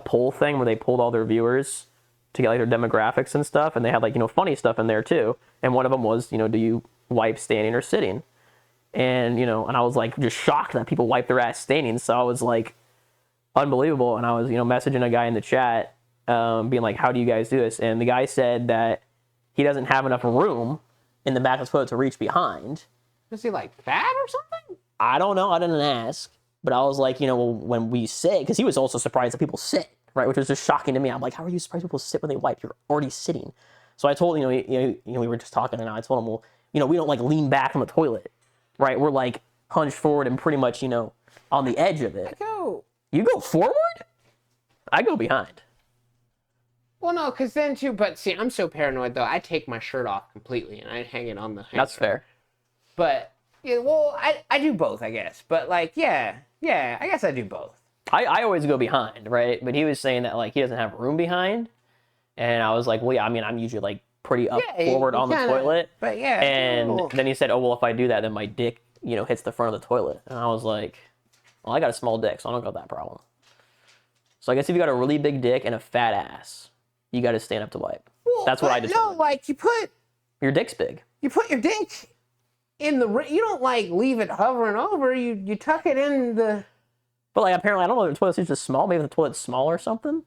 poll thing where they pulled all their viewers to get like their demographics and stuff, and they had like, you know, funny stuff in there too. And one of them was, you know, do you wipe standing or sitting? And, you know, and I was like just shocked that people wipe their ass standing. So I was like, unbelievable. And I was, you know, messaging a guy in the chat, being like, how do you guys do this? And the guy said that he doesn't have enough room in the back of the toilet to reach behind. Is he like fat or something? I don't know. I didn't ask. But I was like, you know, well, when we sit, because he was also surprised that people sit, right? Which was just shocking to me. I'm like, how are you surprised people sit when they wipe? You're already sitting. So I told, we were just talking, and I told him, well, you know, we don't like lean back on the toilet, right? We're like hunched forward and pretty much, you know, on the edge of it. You go forward? I go behind. Well, no, because then too, but see, I'm so paranoid though. I take my shirt off completely and I hang it on the hanger. That's fair. But, yeah, well, I do both, I guess. But, like, yeah, I guess I do both. I always go behind, right? But he was saying that, like, he doesn't have room behind. And I was like, well, yeah, I mean, I'm usually, like, pretty up forward on the toilet. But, yeah. And then he said, oh, well, if I do that, then my dick, you know, hits the front of the toilet. And I was like, well, I got a small dick, so I don't got that problem. So I guess if you got a really big dick and a fat ass, you got to stand up to wipe. Well, that's what I determined. No, like, your dick's big. You put your dick in you don't, like, leave it hovering over. You tuck it in the... But, like, apparently, I don't know if the toilet's just small. Maybe the toilet's small or something.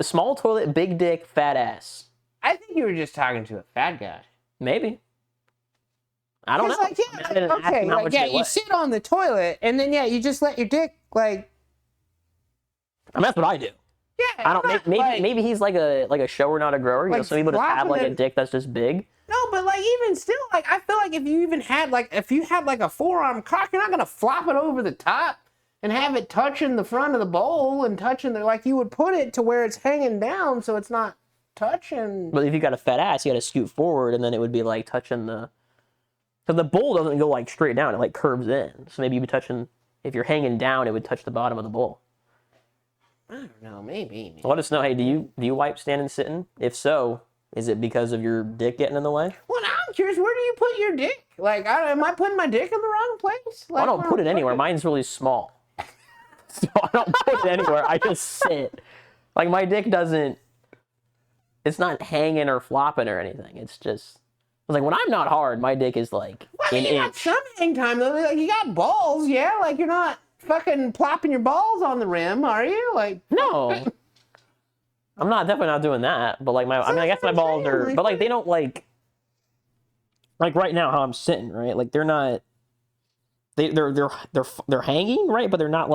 Small toilet, big dick, fat ass. I think you were just talking to a fat guy. Maybe. I don't know. Like, yeah, you sit on the toilet, and then, you just let your dick, like... I mean, that's what I do. Yeah. I don't. Maybe he's like a shower, not a grower. You know, some people just have like a dick that's just big. No, but like even still, like I feel like if you had like a forearm cock, you're not gonna flop it over the top and have it touching the front of the bowl and touching like you would put it to where it's hanging down so it's not touching. But if you got a fat ass, you got to scoot forward, and then it would be like touching the. So the bowl doesn't go like straight down; it like curves in. So maybe you'd be touching. If you're hanging down, it would touch the bottom of the bowl. I don't know, maybe. Let us know. Hey, do you wipe standing, sitting? If so, is it because of your dick getting in the way? Well, now I'm curious. Where do you put your dick? Like, am I putting my dick in the wrong place? Like, I don't put it anywhere. Mine's really small, so I don't put it anywhere. I just sit. Like my dick doesn't. It's not hanging or flopping or anything. It's just. Like when I'm not hard, my dick is like an inch. You got some hang time though. Like you got balls, yeah. Like you're not fucking plopping your balls on the rim, are you? Like no, I'm definitely not doing that. But like I guess my balls are, but like they don't like right now how I'm sitting, right? Like they're not, they're hanging, right? But they're not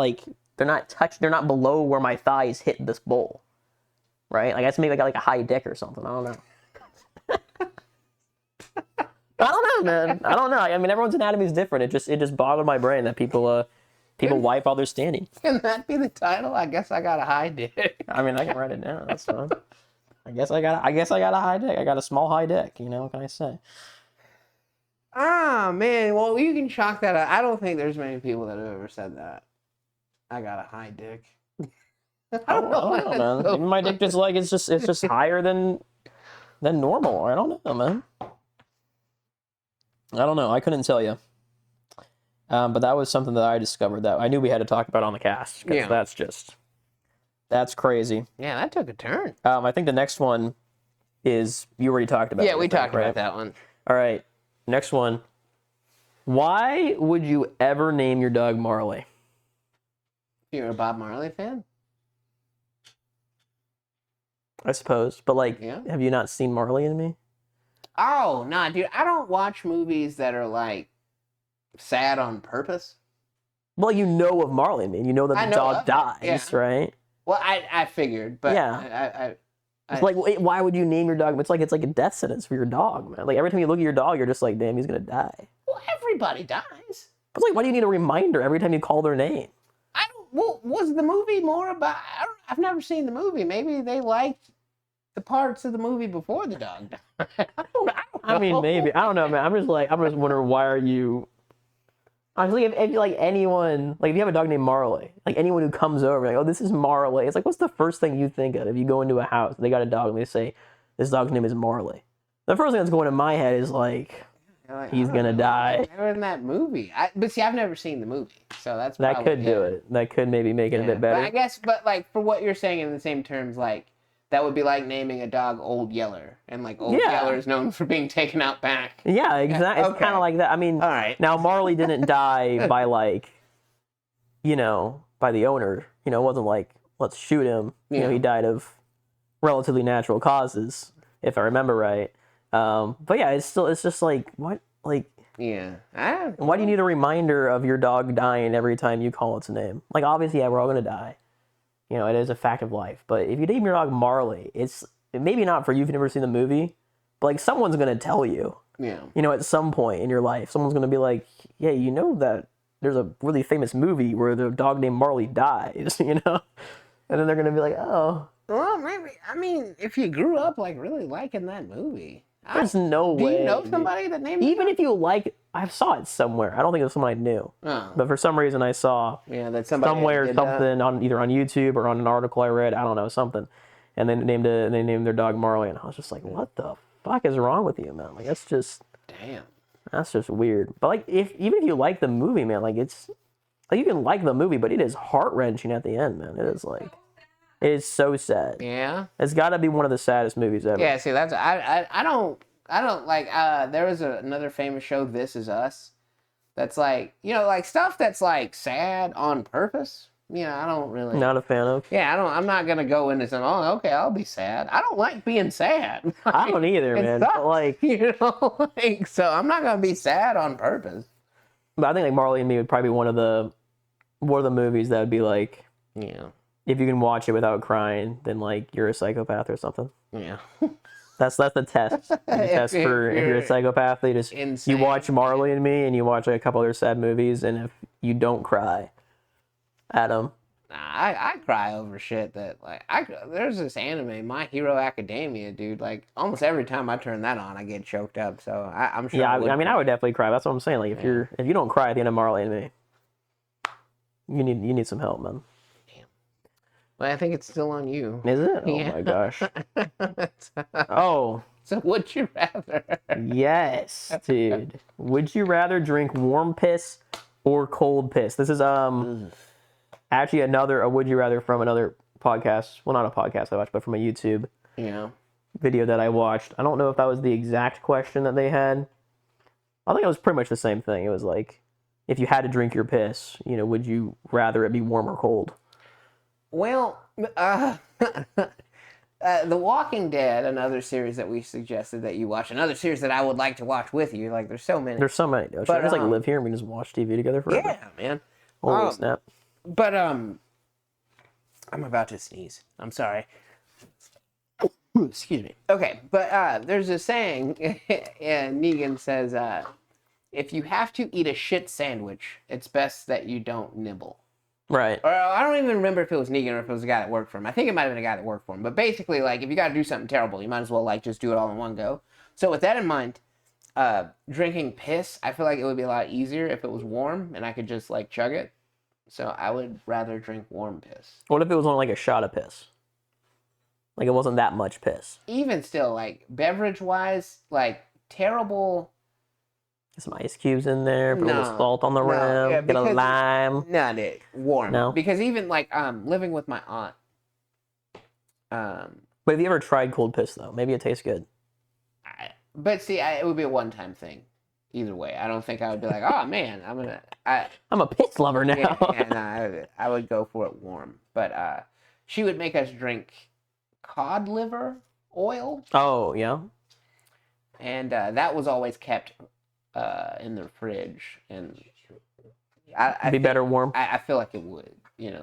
they're not below where my thighs hit this bowl, right? Like I guess maybe I got like a high dick or something. I don't know. I don't know, man. I don't know. I mean, everyone's anatomy is different. It just bothered my brain that people People wipe while they're standing. Can that be the title? I guess I got a high dick. I mean, I can write it down. That's fine. I guess I got a high dick. I got a small high dick. You know, what can I say? Ah, man. Well, you can chalk that up. I don't think there's many people that have ever said that. I got a high dick. I don't know, man. Maybe my dick just like it's just higher than normal. I don't know, man. I don't know. I couldn't tell you. But that was something that I discovered that I knew we had to talk about on the cast. Yeah. That's crazy. Yeah, that took a turn. I think the next one is you already talked about. Yeah, we talked about that one. All right, next one. Why would you ever name your dog Marley? You're a Bob Marley fan? I suppose, but like, have you not seen Marley and Me? Oh, nah, dude. I don't watch movies that are like sad on purpose. Well, you know of Marley and Me. You know that the dog dies, right? Well, I figured, but it's like, why would you name your dog? It's like a death sentence for your dog, man. Like every time you look at your dog, you're just like, damn, he's gonna die. Well, everybody dies. But like, why do you need a reminder every time you call their name? Well, was the movie more about? I've never seen the movie. Maybe they liked the parts of the movie before the dog died. I mean, maybe. I don't know, man. I'm just wondering, why are you? Honestly, if like anyone, like if you have a dog named Marley, like anyone who comes over, like, oh, this is Marley. It's like, what's the first thing you think of if you go into a house? They got a dog and they say, this dog's name is Marley. The first thing that's going in my head is like, he's gonna die. In that movie, but see, I've never seen the movie, so that's that could do it. That could maybe make it a bit better. But I guess, like for what you're saying in the same terms, like that would be like naming a dog Old Yeller, and like Old Yeller is known for being taken out back. Yeah, exactly. It's kind of like that. I mean, all right. Now Marley didn't die by like, by the owner. It wasn't like let's shoot him. He died of relatively natural causes, if I remember right. But yeah, it's just like, what? Like, yeah. Why do you need a reminder of your dog dying every time you call its name? Like, obviously, we're all going to die. It is a fact of life. But if you name your dog Marley, it's maybe not for you if you've never seen the movie, but like someone's going to tell you. Yeah. At some point in your life, someone's going to be like, yeah, that there's a really famous movie where the dog named Marley dies, And then they're going to be like, oh. Well, maybe. I mean, if you grew up like really liking that movie. There's no way. Do you know somebody that named it? Even if you like, I saw it somewhere. I don't think it was someone I knew. Oh. But for some reason I saw that somebody somewhere something on either on YouTube or on an article I read. I don't know, something. And they named their dog Marley, and I was just like, what the fuck is wrong with you, man? Like that's just weird. But like even if you like the movie, man, like it's like you can like the movie, but it is heart-wrenching at the end, man. It is like it is so sad. Yeah. It's got to be one of the saddest movies ever. Yeah, see, that's I don't like there was another famous show, This Is Us, that's like, like stuff that's like sad on purpose. I don't really. Not a fan of. Yeah, I'm not going to go into something, oh, okay, I'll be sad. I don't like being sad. Like, I don't either, man. But like, so I'm not going to be sad on purpose. But I think like Marley and Me would probably be one of the movies that would be like, if you can watch it without crying, then like you're a psychopath or something. Yeah. That's the test. The test for if you're a psychopath, you watch Marley and Me and you watch like a couple other sad movies, and if you don't cry, Adam. I cry over shit that like there's this anime, My Hero Academia, dude. Like almost every time I turn that on, I get choked up. So I'm sure. Yeah, I would definitely cry. That's what I'm saying. Like if you don't cry at the end of Marley and Me, you need some help, man. Well, I think it's still on you. Is it? Oh my gosh. Oh. So would you rather? Yes, dude. Would you rather drink warm piss or cold piss? This is actually a would you rather from another podcast. Well, not a podcast I watched, but from a YouTube video that I watched. I don't know if that was the exact question that they had. I think it was pretty much the same thing. It was like, if you had to drink your piss, would you rather it be warm or cold? Well, The Walking Dead, another series that we suggested that you watch, another series that I would like to watch with you. Like, there's so many. There's so many. Should I just live here and we just watch TV together forever? Yeah, man. Holy snap. But I'm about to sneeze. I'm sorry. Excuse me. Okay, but there's a saying. Negan says, if you have to eat a shit sandwich, it's best that you don't nibble. Right. Or I don't even remember if it was Negan or if it was a guy that worked for him. I think it might have been a guy that worked for him. But basically, like, if you got to do something terrible, you might as well, like, just do it all in one go. So with that in mind, drinking piss, I feel like it would be a lot easier if it was warm and I could just, like, chug it. So I would rather drink warm piss. What if it was only like a shot of piss? Like, it wasn't that much piss. Even still, like, beverage-wise, like, terrible... Some ice cubes in there, put a little salt on the rim, get a lime. No, warm. No? Because even, like, living with my aunt... But have you ever tried cold piss, though? Maybe it tastes good. But see, it would be a one-time thing. Either way. I don't think I would be like, oh, man, I'm a piss lover now. I would go for it warm. But she would make us drink cod liver oil. Oh, yeah? And that was always kept... in the fridge, and It'd be better warm. I feel like it would,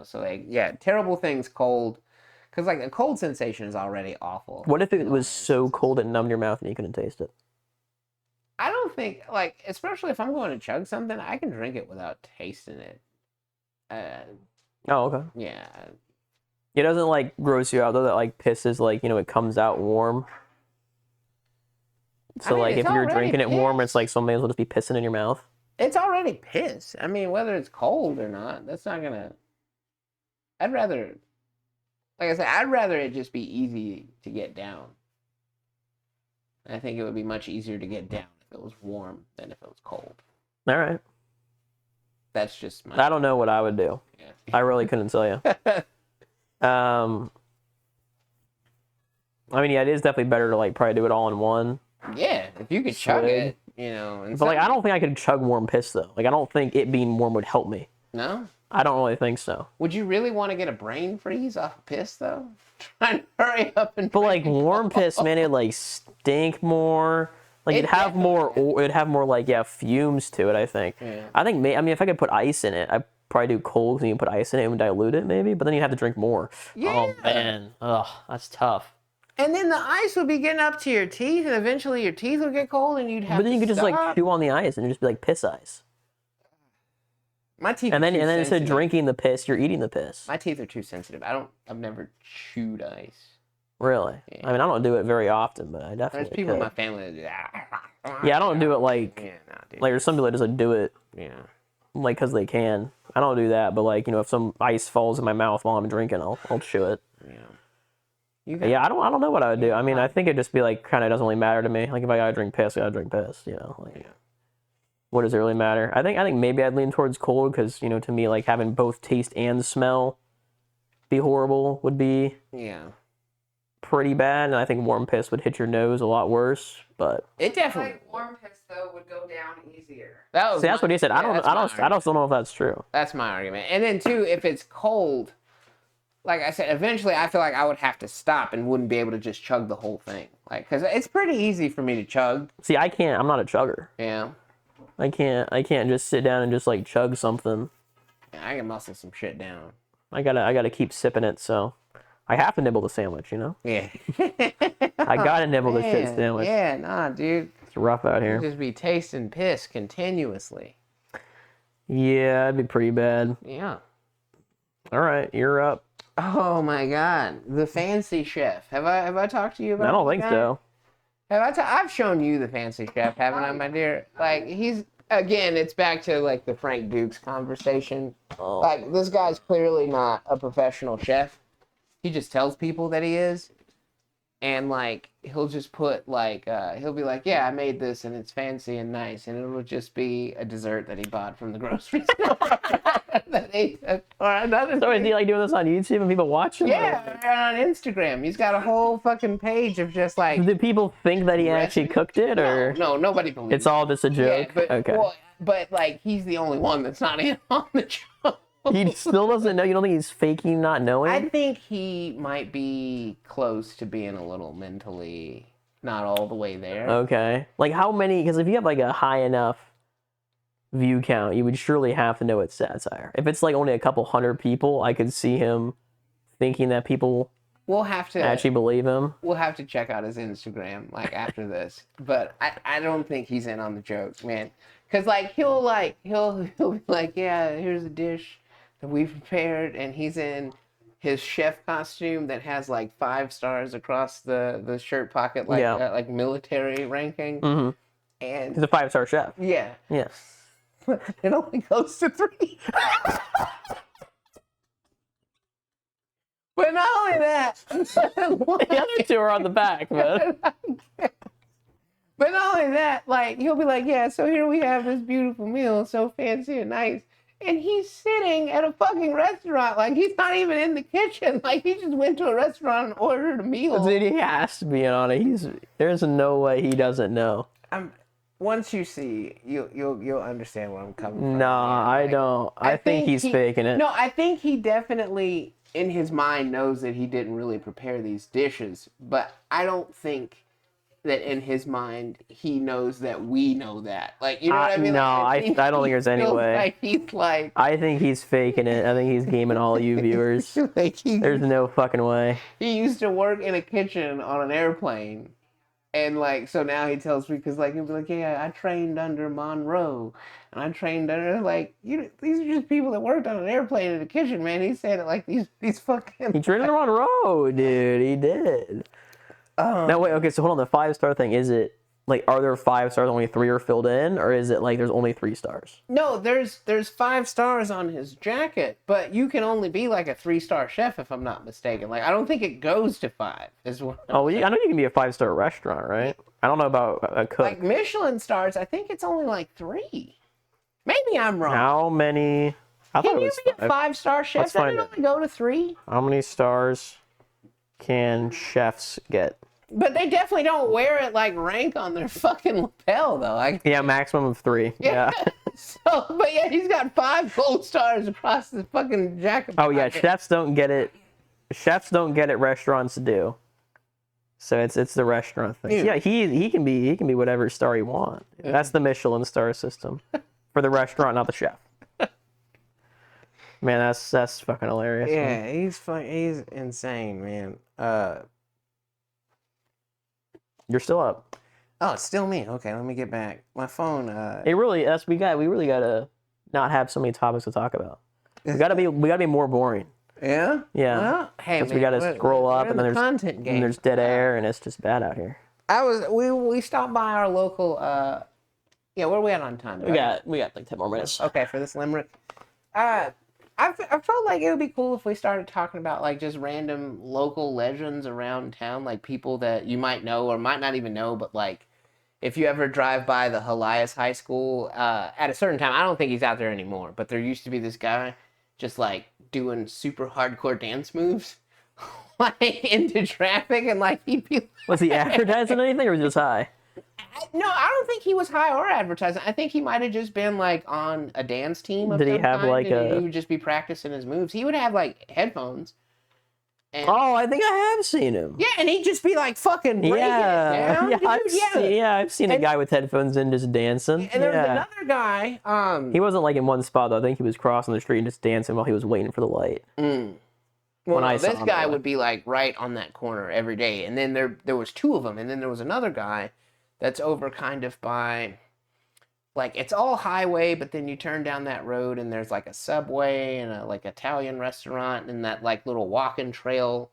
So like, yeah, terrible things cold, because like the cold sensation is already awful. What if it was so cold it numbed your mouth and you couldn't taste it? I don't think, like, especially if I'm going to chug something, I can drink it without tasting it. Oh, okay. Yeah. It doesn't like gross you out though that like piss is like it comes out warm. So, like, if you're drinking it warm, it's like somebody else will just be pissing in your mouth. It's already piss. I mean, whether it's cold or not, that's not gonna... I'd rather... Like I said, I'd rather it just be easy to get down. I think it would be much easier to get down if it was warm than if it was cold. All right. That's just my... I don't know what I would do. Yeah. I really couldn't tell you. I mean, yeah, it is definitely better to, like, probably do it all in one. Yeah, if you could chug it, But, like, I don't think I could chug warm piss, though. Like, I don't think it being warm would help me. No? I don't really think so. Would you really want to get a brain freeze off of piss, though? Trying to hurry up and... But, like, warm piss, man, it'd, like, stink more. Like, it'd have more, like, fumes to it, I think. Yeah. I think, if I could put ice in it, I'd probably do cold, because you can put ice in it and dilute it, maybe. But then you'd have to drink more. Yeah. Oh, man. Ugh, that's tough. And then the ice would be getting up to your teeth, and eventually your teeth would get cold, and you'd have to But then you could just, like, chew on the ice, and it'd just be, like, piss ice. My teeth and then sensitive. Instead of drinking the piss, you're eating the piss. My teeth are too sensitive. I've never chewed ice. Really? Yeah. I mean, I don't do it very often, but I definitely There's people could. in my family that do that. Yeah, I don't do it like... Yeah, no, dude. Like, there's some people that just, like, do it, Yeah. like, because they can. I don't do that, but, like, if some ice falls in my mouth while I'm drinking, I'll chew it. Yeah. Yeah, I don't know what I would do. I mean, I think it'd just be, like, kind of doesn't really matter to me. Like, if I gotta drink piss, I gotta drink piss, Like, yeah. What does it really matter? I think maybe I'd lean towards cold, because, to me, like, having both taste and smell be horrible would be... Yeah. pretty bad, and I think warm piss would hit your nose a lot worse. But it definitely like warm piss though would go down easier. That's what he said. I don't still know if that's true. That's my argument. And then too, if it's cold, like I said, eventually I feel like I would have to stop and wouldn't be able to just chug the whole thing. Like, because it's pretty easy for me to chug. See, I can't. I'm not a chugger. Yeah. I can't just sit down and just like chug something. Yeah, I can muscle some shit down. I gotta keep sipping it. So. I have to nibble the sandwich, Yeah. I gotta nibble the shit sandwich. Yeah, nah, dude. It's rough out here. You'd just be tasting piss continuously. Yeah, it'd be pretty bad. Yeah. All right, you're up. Oh my God, the fancy chef. Have I talked to you about? I don't think so. I've shown you the fancy chef, haven't I, my dear? Like, he's again. It's back to like the Frank Dukes conversation. Oh. Like, this guy's clearly not a professional chef. He just tells people that he is, and like he'll just put like he'll be like, yeah, I made this and it's fancy and nice, and it'll just be a dessert that he bought from the grocery store. Or another. So is he like doing this on YouTube and people watch him? Yeah, on Instagram. He's got a whole fucking page of just like. Do people think that he actually cooked it, or no? Nobody believes. It's all just a joke. Yeah, but, okay. Well, but like he's the only one that's not in on the show. He still doesn't know? You don't think he's faking not knowing? I think he might be close to being a little mentally not all the way there. Okay. Like how many, because if you have like a high enough view count, you would surely have to know it's satire. If it's like only a couple hundred people, I could see him thinking that people we'll have to actually believe him. We'll have to check out his Instagram like after this. But I don't think he's in on the joke, man. Cause like he'll be like, yeah, here's a dish that we prepared, and he's in his chef costume that has like 5 stars across the shirt pocket, like like military ranking. Mm-hmm. And he's a 5-star chef. Yeah. Yeah. It only goes to 3. But not only that, the other 2 are on the back, man. But not only that, like he'll be like, yeah, so here we have this beautiful meal, so fancy and nice. And he's sitting at a fucking restaurant, like he's not even in the kitchen. Like he just went to a restaurant and ordered a meal. Dude, he has to be on it. There's no way he doesn't know. Once you see, you'll understand where I'm coming from. No, I don't. I think he's faking it. No, I think he definitely, in his mind, knows that he didn't really prepare these dishes. But I don't think that in his mind he knows that we know that. Like, you know what I mean? No, like, I don't think there's any way. Like he's like. I think he's faking it. I think he's gaming all you viewers. There's no fucking way. He used to work in a kitchen on an airplane. And, like, so now he tells me, because, like, he'll be like, yeah, I trained under Monroe. And I trained under, like, these are just people that worked on an airplane in the kitchen, man. He's saying it like these fucking... He trained under Monroe, dude. He did. Now, wait, okay, so hold on. The 5-star thing, is it, like, are there 5 stars, only 3 are filled in? Or is it, like, there's only 3 stars? No, there's 5 stars on his jacket, but you can only be, like, a 3-star chef, if I'm not mistaken. Like, I don't think it goes to 5, is what I know you can be a 5-star restaurant, right? I don't know about a cook. Like, Michelin stars, I think it's only, like, 3. Maybe I'm wrong. How many... Can you be a 5-star chef? Does it only go to 3? How many stars can chefs get? But they definitely don't wear it like rank on their fucking lapel, though. Yeah, maximum of 3. Yeah. But yeah, he's got 5 gold stars across the fucking jacket. Oh yeah, chefs don't get it. Chefs don't get it. Restaurants do. So it's the restaurant thing. Yeah, he can be whatever star he wants. That's the Michelin star system for the restaurant, not the chef. Man, that's fucking hilarious. Yeah, man. He's insane, man. You're still up. Oh, it's still me. Okay, let me get back. My phone. We really gotta not have so many topics to talk about. We gotta be more boring. Yeah. Yeah. Well, hey, man, we gotta scroll up, and then there's dead air, and it's just bad out here. We stopped by our local. Where are we at on time? We got like 10 more minutes. Okay, for this limerick. I felt like it would be cool if we started talking about like just random local legends around town, like people that you might know or might not even know, but like if you ever drive by the Helias High School at a certain time, I don't think he's out there anymore, but there used to be this guy just like doing super hardcore dance moves like into traffic, and like he'd be like, was he advertising anything or was he just high? No, I don't think he was high or advertising. I think he might have just been like on a dance team. Did he have like he would just be practicing his moves. He would have like headphones. And... Oh, I think I have seen him. Yeah, and he'd just be like fucking breaking it down. Yeah, I've seen a guy with headphones in just dancing. And there was another guy. He wasn't like in one spot though. I think he was crossing the street and just dancing while he was waiting for the light. Well, this guy would be like right on that corner every day, and then there was 2 of them, and then there was another guy that's over kind of by, like, it's all highway, but then you turn down that road and there's like a Subway and a like Italian restaurant and that like little walking trail.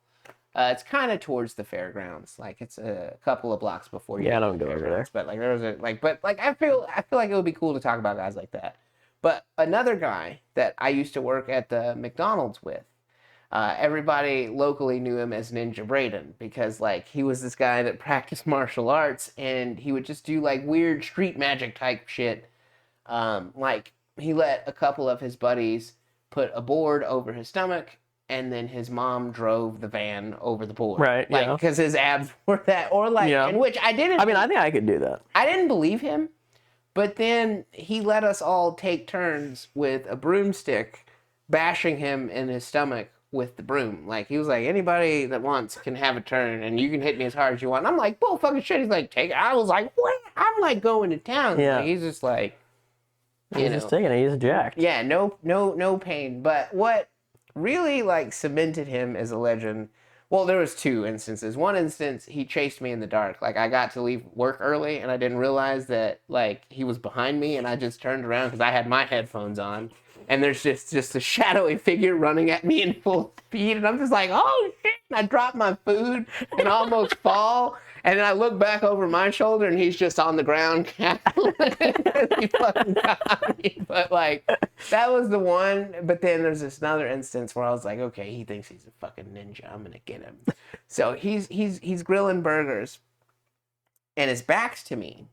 It's kind of towards the fairgrounds. Like it's a couple of blocks before you. Yeah, I don't go over there. But like there was I feel like it would be cool to talk about guys like that. But another guy that I used to work at the McDonald's with, everybody locally knew him as Ninja Braden because like he was this guy that practiced martial arts and he would just do like weird street magic type shit. Like he let a couple of his buddies put a board over his stomach and then his mom drove the van over the board. Right. Like because his abs were that, or like, in which I didn't. I mean, I think I could do that. I didn't believe him, but then he let us all take turns with a broomstick bashing him in his stomach with the broom. Like he was like, anybody that wants can have a turn and you can hit me as hard as you want. And I'm like, bull fucking shit. He's like, take it. I was like, what? I'm like going to town. Yeah. Like, he's just like, he's just taking it. He's jacked. Yeah, no pain. But what really like cemented him as a legend Well, there was 2 instances. One instance, he chased me in the dark. Like, I got to leave work early, and I didn't realize that, like, he was behind me, and I just turned around because I had my headphones on. And there's just a shadowy figure running at me in full speed, and I'm just like, oh, shit! And I drop my food and almost fall. And then I look back over my shoulder, and he's just on the ground cackling. He fucking got me. But, like, that was the one. But then there's this another instance where I was like, okay, he thinks he's a fucking ninja. I'm going to get him. So he's grilling burgers, and his back's to me.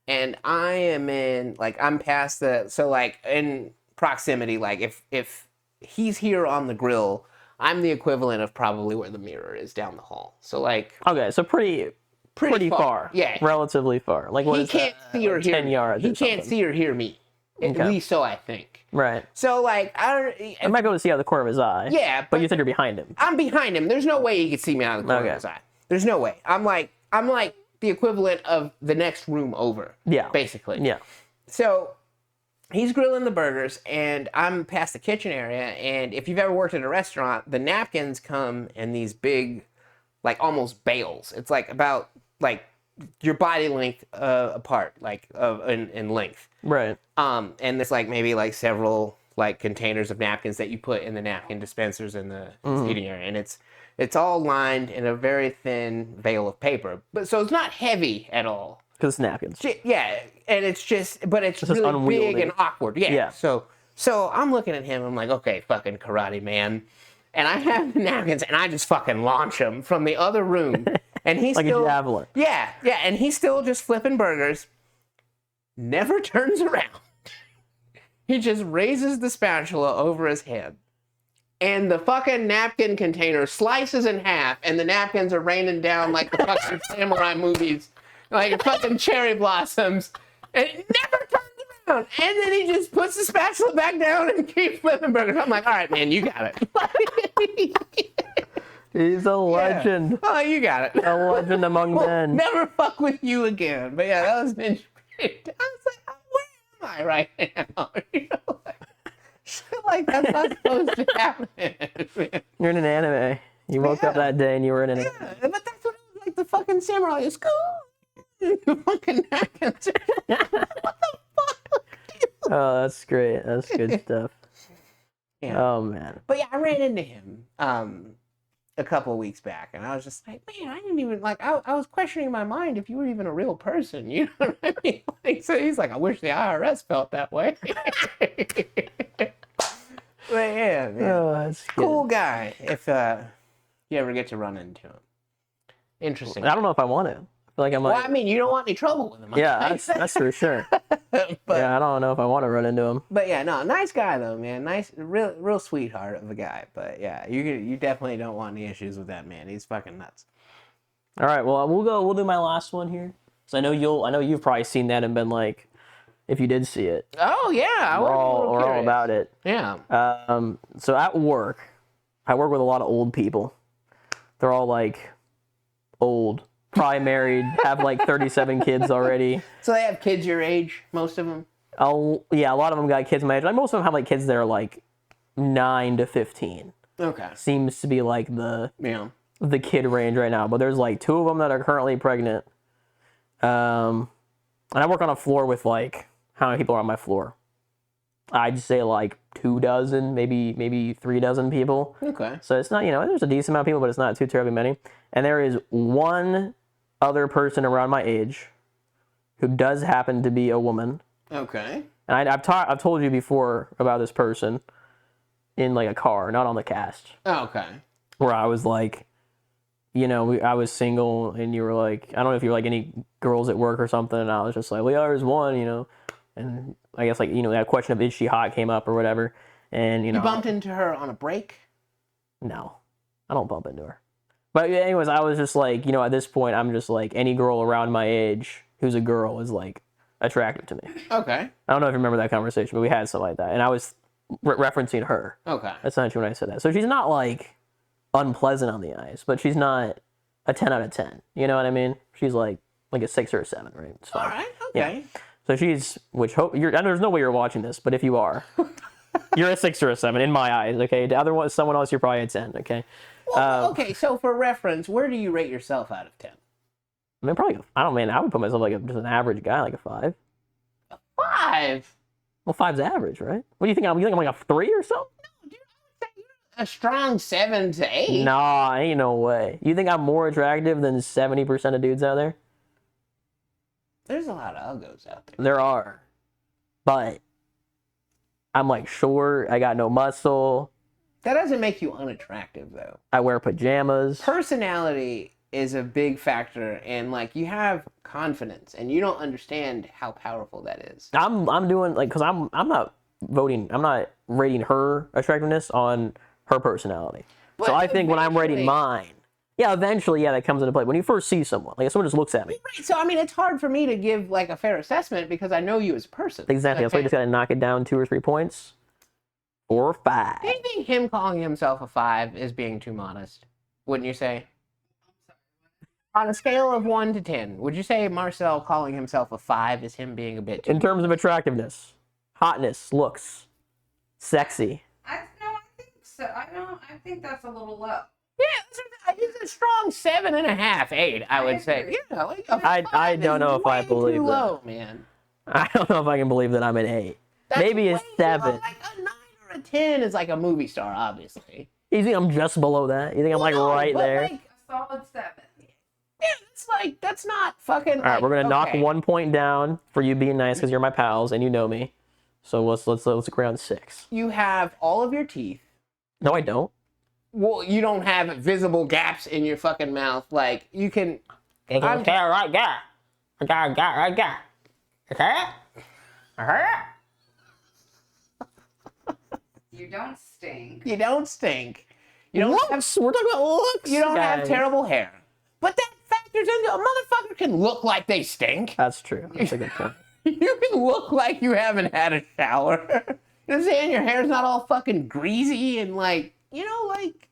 And I am in, like, I'm past the, so, like, in proximity, like, if he's here on the grill, I'm the equivalent of probably where the mirror is down the hall. So, like... Okay, so pretty far. Yeah. Relatively far. Like, what he is can't that? see or hear 10 yards. He can't see or hear me. At least so I think. Right. So, like, I might be able to see out of the corner of his eye. Yeah. But you said you're behind him. I'm behind him. There's no way he could see me out of the corner of his eye. There's no way. I'm like the equivalent of the next room over. Yeah. Basically. Yeah. So... he's grilling the burgers, and I'm past the kitchen area, and if you've ever worked at a restaurant, the napkins come in these big, like, almost bales. It's, like, about, like, your body length apart, like, in length. Right. And there's, like, maybe, like, several, like, containers of napkins that you put in the napkin dispensers in the seating area, and it's all lined in a very thin bale of paper. But so it's not heavy at all. Because it's napkins. Yeah, and it's just, but it's really unwieldy. big and awkward. Yeah. Yeah. So I'm looking at him. I'm like, okay, fucking karate man. And I have the napkins, and I just fucking launch him from the other room. And he's like still, a javelin. Yeah, and he's still just flipping burgers. Never turns around. He just raises the spatula over his head. And the fucking napkin container slices in half, and the napkins are raining down like the fucking samurai movies. Like fucking cherry blossoms. And it never turns around. And then he just puts the spatula back down and keeps flipping burgers. I'm like, all right, man, you got it. He's a legend. Yeah. Oh, you got it. A legend among men. Never fuck with you again. But yeah, that was interesting. I was like, where am I right now? You know, shit like that's not supposed to happen. You're in an anime. You woke up that day and you were in an anime. Yeah, but that's what it was like. The fucking samurai is cool. Fucking napkins. What the fuck? Oh, that's great. That's good stuff. Yeah. Oh man. But yeah, I ran into him a couple of weeks back, and I was just like, man, I didn't even like. I was questioning in my mind if you were even a real person. You know what I mean? Like, so he's like, I wish the IRS felt that way. But yeah, man. Oh, that's good. Cool guy. If you ever get to run into him, interesting. I don't know if I want to. I feel like I might. Well, I mean, you don't want any trouble with him. Yeah, that's for sure. But, yeah, I don't know if I want to run into him. But yeah, no, nice guy though, man. Nice, real sweetheart of a guy. But yeah, you definitely don't want any issues with that man. He's fucking nuts. All right, well, we'll do my last one here. So I know you've probably seen that and been like, if you did see it. Oh yeah, we're all about it. Yeah. So at work, I work with a lot of old people. They're all like old, probably married, have like 37 kids already. So they have kids your age, most of them? Oh yeah, a lot of them got kids my age. Like most of them have like kids that are like 9 to 15. Okay. Seems to be like the kid range right now. But there's like 2 of them that are currently pregnant. And I work on a floor with like, how many people are on my floor? I'd say like 24, maybe 36 people. Okay. So it's not, there's a decent amount of people, but it's not too terribly many. And there is one other person around my age who does happen to be a woman. Okay. And I've told you before about this person in like a car, not on the cast. Oh, okay. Where I was like, I was single, and you were like, I don't know if you were like any girls at work or something, and I was just like, well, yeah, there's one, and I guess like, that question of is she hot came up or whatever, and You bumped into her on a break? No, I don't bump into her. But anyways, I was just like, at this point, I'm just like, any girl around my age who's a girl is like attractive to me. Okay. I don't know if you remember that conversation, but we had something like that, and I was referencing her. Okay. Essentially when I said that. So she's not like unpleasant on the eyes, but she's not a 10 out of 10. You know what I mean? She's like a 6 or a 7, right? It's fine. All right. Okay. Yeah. So she's, and there's no way you're watching this, but if you are, you're a 6 or a 7 in my eyes. Okay. To someone else, you're probably a 10. Okay. Well, okay, so for reference, where do you rate yourself out of 10? I mean, probably, I would put myself like just an average guy, like a 5. 5? Well, 5's average, right? What do you think? You think I'm like a 3 or something? No, dude, I would say you're a strong 7 to 8. Nah, ain't no way. You think I'm more attractive than 70% of dudes out there? There's a lot of uggos out there. There are. But I'm like short, I got no muscle. That doesn't make you unattractive, though. I wear pajamas. Personality is a big factor, and like you have confidence, and you don't understand how powerful that is. I'm doing like, because I'm not rating her attractiveness on her personality. But so I think when I'm rating mine, eventually that comes into play. When you first see someone, like if someone just looks at me. Right. So I mean, it's hard for me to give like a fair assessment because I know you as a person. Exactly. That's why you just gotta knock it down 2 or 3 points. 4 or 5. Do you think him calling himself a 5 is being too modest? Wouldn't you say? On a scale of 1 to 10, would you say Marcel calling himself a 5 is him being a bit too in terms of attractiveness, hotness, looks, sexy? I think so. I think that's a little low. Yeah, it's a strong 7.5, 8. I would say. Yeah, like I don't know if I believe too that. Low, man. I don't know if I can believe that I'm an 8. That's maybe a 7. Like a 9 or a 10 is like a movie star, obviously. You think I'm just below that? You think I'm like right there? Like a solid 7. Yeah, that's not fucking. All right, we're gonna knock 1 point down for you being nice because you're my pals and you know me. So let's agree on 6. You have all of your teeth. No, I don't. Well, you don't have visible gaps in your fucking mouth. Like you can. I'm right there. I got right there. Okay. You don't stink. You don't stink. You don't. Looks. We're talking about looks. You don't guys. have terrible hair. But that factors into a motherfucker can look like they stink. That's true. That's a good point. You can look like you haven't had a shower. You know what I'm saying? Your hair's not all fucking greasy and like, like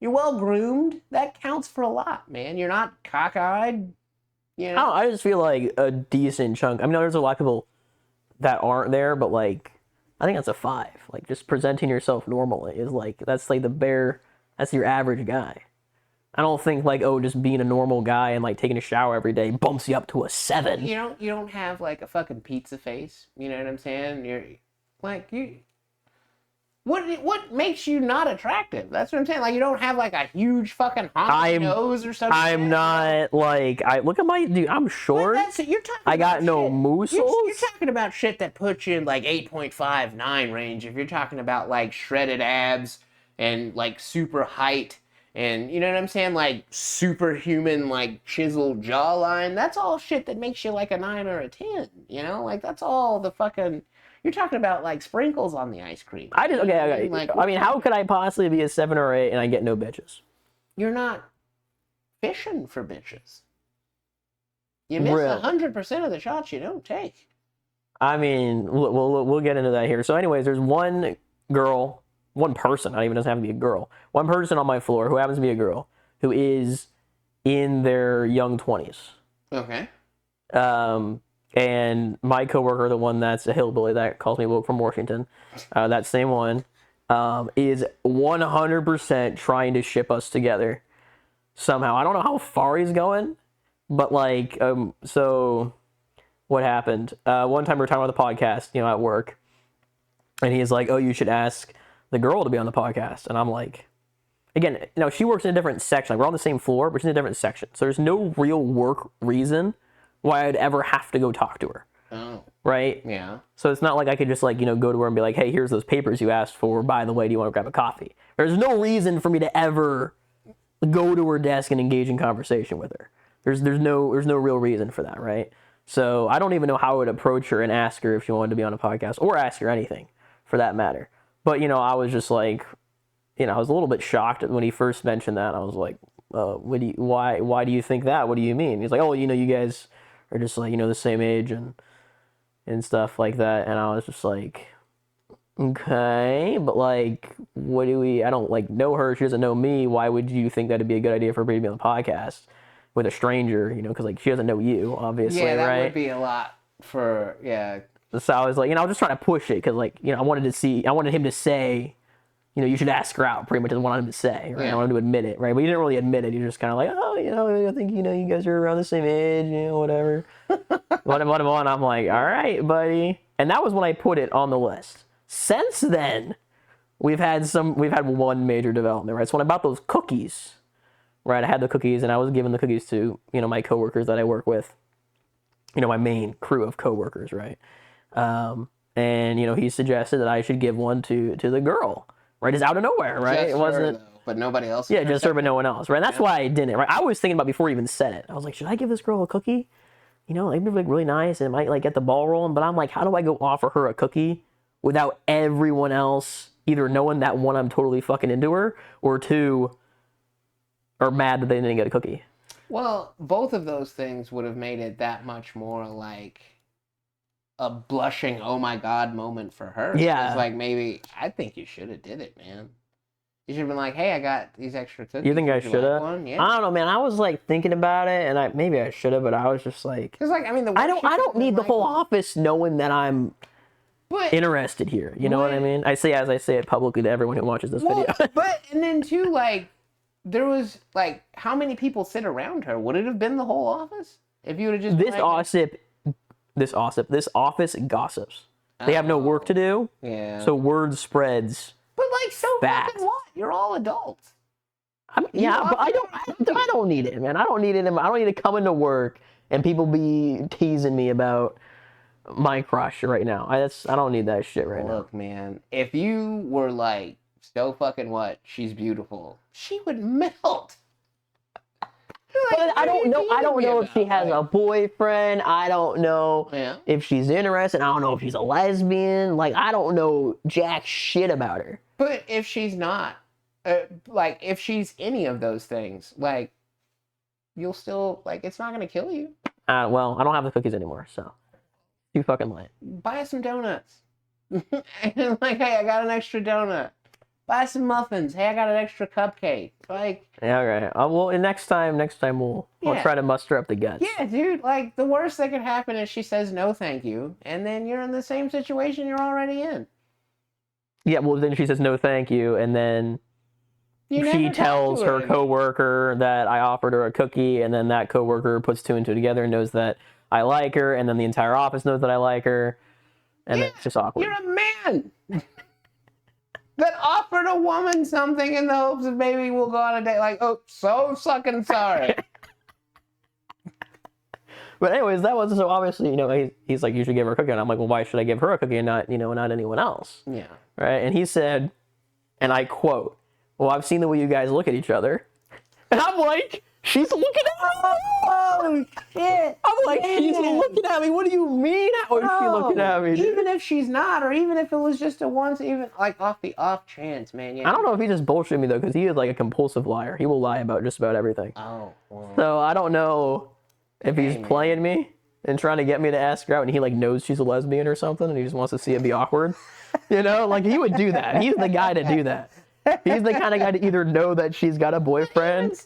you're well groomed. That counts for a lot, man. You're not cockeyed. I just feel like a decent chunk. I mean, there's a lot of people that aren't there, but like, I think that's a 5. Like, just presenting yourself normally is like, that's like that's your average guy. I don't think like, just being a normal guy and like taking a shower every day bumps you up to a 7. You don't have like a fucking pizza face. You know what I'm saying? You're like What makes you not attractive? That's what I'm saying. Like you don't have like a huge fucking honking nose or something. I'm not like look at my dude. I'm short. You're talking. I got no muscles. You're talking about shit that puts you in like 8.5, 9 range. If you're talking about like shredded abs and like super height. And you know what I'm saying? Like superhuman, like chiseled jawline. That's all shit that makes you like a 9 or a 10. Like that's all the fucking. You're talking about like sprinkles on the ice cream. Okay. Like, I mean, how could I possibly be a 7 or 8 and I get no bitches? You're not fishing for bitches. You miss 100% of the shots you don't take. I mean, we'll get into that here. So, anyways, there's one person, not even doesn't have to be a girl, one person on my floor who happens to be a girl who is in their young 20s. Okay. And my coworker, the one that's a hillbilly that calls me woke from Washington, that same one, is 100% trying to ship us together somehow. I don't know how far he's going, but like, so what happened? One time we were talking about the podcast, at work, and he's like, "Oh, you should ask the girl to be on the podcast." And I'm like, again, she works in a different section. Like, we're on the same floor, but she's in a different section. So there's no real work reason why I'd ever have to go talk to her. Oh. Right? Yeah. So it's not like I could just like, go to her and be like, "Hey, here's those papers you asked for. By the way, do you want to grab a coffee?" There's no reason for me to ever go to her desk and engage in conversation with her. There's no real reason for that, right? So I don't even know how I would approach her and ask her if she wanted to be on a podcast or ask her anything for that matter. But, I was just like, I was a little bit shocked when he first mentioned that. I was like, why do you think that? What do you mean? He's like, "Oh, you guys are just like, the same age and stuff like that." And I was just like, okay, but like, I don't like know her. She doesn't know me. Why would you think that'd be a good idea for her to be on the podcast with a stranger? Because like she doesn't know you, obviously, right? Yeah, that would be a lot So I was like, I was just trying to push it because like, I wanted him to say, you should ask her out, pretty much is what I wanted him to say, right? I wanted him to admit it, right? But he didn't really admit it. He was just kind of like, oh, I think, you guys are around the same age, whatever. What I'm on, I'm like, all right, buddy. And that was when I put it on the list. Since then, we've had one major development, right? So when I bought those cookies, right, I had the cookies, and I was giving the cookies to, my coworkers that I work with, my main crew of coworkers, right? And, he suggested that I should give one to the girl, right? It's out of nowhere, right? It wasn't, but nobody else. Yeah, just her, but no one else, right? And that's why I didn't, right? I was thinking about before he even said it. I was like, should I give this girl a cookie? It'd be like really nice, and it might like get the ball rolling. But I'm like, how do I go offer her a cookie without everyone else either knowing that, one, I'm totally fucking into her, or two, are mad that they didn't get a cookie? Well, both of those things would have made it that much more like a blushing, oh my god moment for her. Yeah. It's like, maybe, I think you should have did it, man. You should have been like, hey, I got these extra cookies. You think I should have? Yeah. I don't know, man. I was like thinking about it, and maybe I should have, but I was just like, because I don't need the whole office knowing that I'm interested here. You know what I mean? I say it publicly to everyone who watches this video. And then too, like, there was like, how many people sit around her? Would it have been the whole office if you would have just this office gossips. They have no work to do. Yeah. So word spreads. But like, so fucking what? You're all adults. But I don't need it, man. I don't need it. I don't need to come into work and people be teasing me about my crush right now. I don't need that shit right now. Look, man, if you were like, so fucking what? She's beautiful. She would melt. But I don't know if she has a boyfriend. I don't know if she's interested. I don't know if she's a lesbian. Like, I don't know jack shit about her. But if she's not, like, if she's any of those things, like, you'll still, like, it's not gonna kill you. Well, I don't have the cookies anymore, so too fucking late. Buy some donuts. And like, hey, I got an extra donut. Buy some muffins. Hey, I got an extra cupcake. Like, yeah, okay. Well, next time we'll try to muster up the guts. Yeah, dude. Like, the worst that could happen is she says no, thank you, and then you're in the same situation you're already in. Yeah, well, then she says no, thank you, and then she tells her coworker that I offered her a cookie, and then that coworker puts two and two together and knows that I like her, and then the entire office knows that I like her, and then it's just awkward. You're a man that offered a woman something in the hopes that maybe we'll go on a date. Like, oh, so fucking sorry. But anyways, that was so obviously, he's like, you should give her a cookie, and I'm like, well, why should I give her a cookie and not, not anyone else? Yeah. Right? And he said, and I quote, well, I've seen the way you guys look at each other. And I'm like, she's looking at me. Oh, shit. I'm like, she's looking at me. What do you mean? How is she looking at me? Even if she's not, or even if it was just a once, even like off the off chance, man. I don't know if he just bullshit me, though, because he is like a compulsive liar. He will lie about just about everything. Oh. Well. So I don't know if he's playing me and trying to get me to ask her out, and he like knows she's a lesbian or something, and he just wants to see it be awkward. Like he would do that. He's the guy to do that. He's the kind of guy to either know that she's got a boyfriend.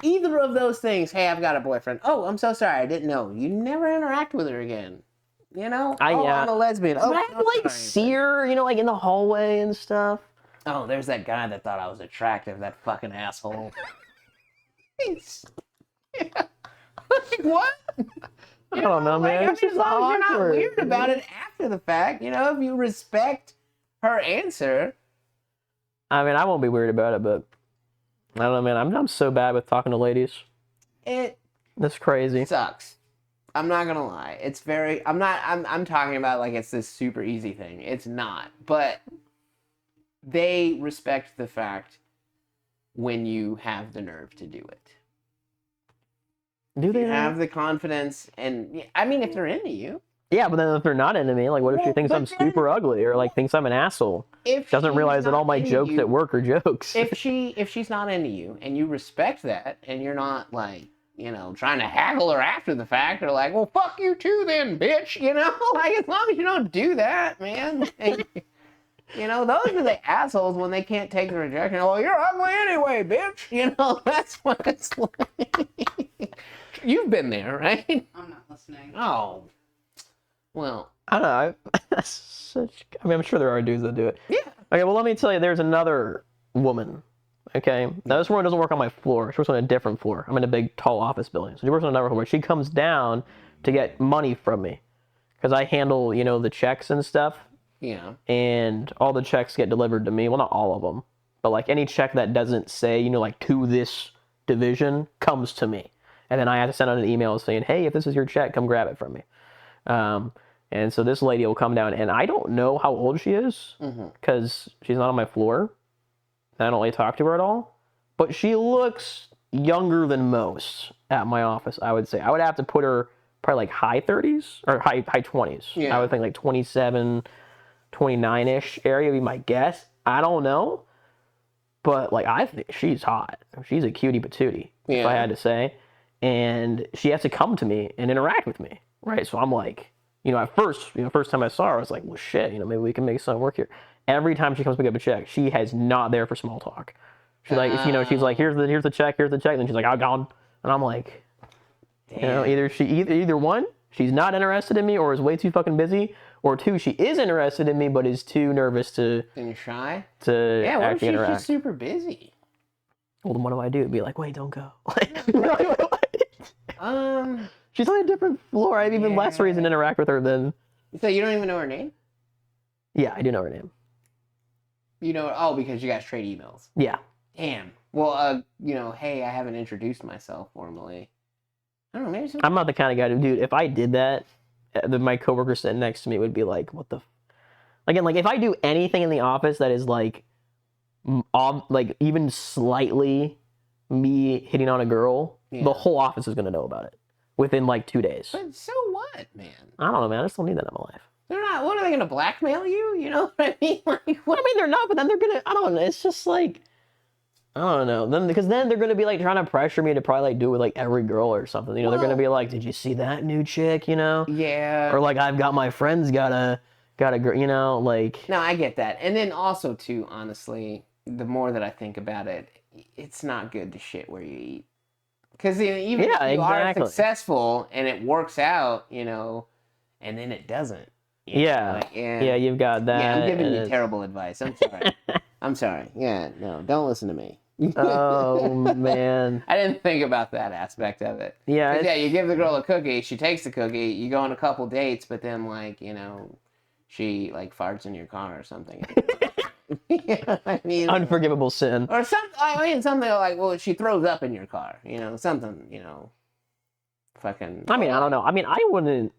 Either of those things. Hey, I've got a boyfriend. Oh, I'm so sorry. I didn't know. You never interact with her again. I'm a lesbian. Oh, I like see her, like in the hallway and stuff. Oh, there's that guy that thought I was attractive. That fucking asshole. Like, what? I don't know, man. As long as you're not weird about it after the fact, if you respect her answer. I mean, I won't be weird about it, but I don't know, man. I'm so bad with talking to ladies. That's crazy. Sucks. I'm not gonna lie. It's very. I'm talking about like it's this super easy thing. It's not, but they respect the fact when you have the nerve to do it. Do they have the confidence? And I mean, if they're into you. Yeah, but then if they're not into me, like, what if she thinks I'm super ugly or like thinks I'm an asshole? If doesn't realize that all my jokes at work are jokes. If she's not into you and you respect that, and you're not like, trying to haggle her after the fact, or like, well, fuck you too, then, bitch. Like, as long as you don't do that, man. And, those are the assholes when they can't take the rejection. Oh, you're ugly anyway, bitch. That's what it's like. You've been there, right? I'm not listening. Oh. Well, I don't know. I'm sure there are dudes that do it. Yeah. Okay, well, let me tell you, there's another woman. Okay, now this woman doesn't work on my floor. She works on a different floor. I'm in a big, tall office building, so she works on another floor. She comes down to get money from me because I handle, the checks and stuff. Yeah. And all the checks get delivered to me. Well, not all of them, but like any check that doesn't say, like to this division comes to me, and then I have to send out an email saying, hey, if this is your check, come grab it from me. And so this lady will come down, and I don't know how old she is because she's not on my floor. And I don't really talk to her at all. But she looks younger than most at my office, I would say. I would have to put her probably like high 30s or high 20s. Yeah. I would think like 27, 29-ish area would be my guess. I don't know. But like I think she's hot. She's a cutie patootie, if I had to say. And she has to come to me and interact with me. Right? So I'm like, at first, first time I saw her, I was like, well, shit, maybe we can make something work here. Every time she comes to pick up a check, she has not there for small talk. She's like, she's like, here's the check, and then she's like, I'm gone. And I'm like, damn. Either one, she's not interested in me or is way too fucking busy, or two, she is interested in me but is too nervous to and shy to yeah. What if she's interact. Just super busy? Well, then what do I do? It'd be like, wait, don't go. She's on a different floor. I have even less reason to interact with her than. So you don't even know her name? Yeah, I do know her name. Because you guys trade emails. Yeah. Damn. Well, hey, I haven't introduced myself formally. I don't know, maybe I'm not the kind of guy to, dude, if I did that, then my coworker sitting next to me would be like, what the... Again, like, if I do anything in the office that is, like even slightly me hitting on a girl, the whole office is going to know about it within, like, 2 days. But so what, man? I don't know, man. I just don't need that in my life. They're not... What, are they going to blackmail you? You know what I mean? Like, what? I mean, they're not, but then they're going to... I don't know. It's just, like... I don't know. Because then they're gonna be like trying to pressure me to probably like do it with like every girl or something. They're gonna be like, "Did you see that new chick?" Yeah. Or like, "I've got my friends got a girl," like. No, I get that. And then also too, honestly, the more that I think about it, it's not good to shit where you eat. Because even if you are successful and it works out, and then it doesn't. Yeah, you've got that. Yeah, I'm giving you terrible advice. I'm sorry. I'm sorry. Yeah, no, don't listen to me. Oh, man. I didn't think about that aspect of it. Yeah. You give the girl a cookie, she takes the cookie, you go on a couple dates, but then, she, farts in your car or something. Unforgivable sin. Or something like, well, she throws up in your car, something, fucking... I don't know. I wouldn't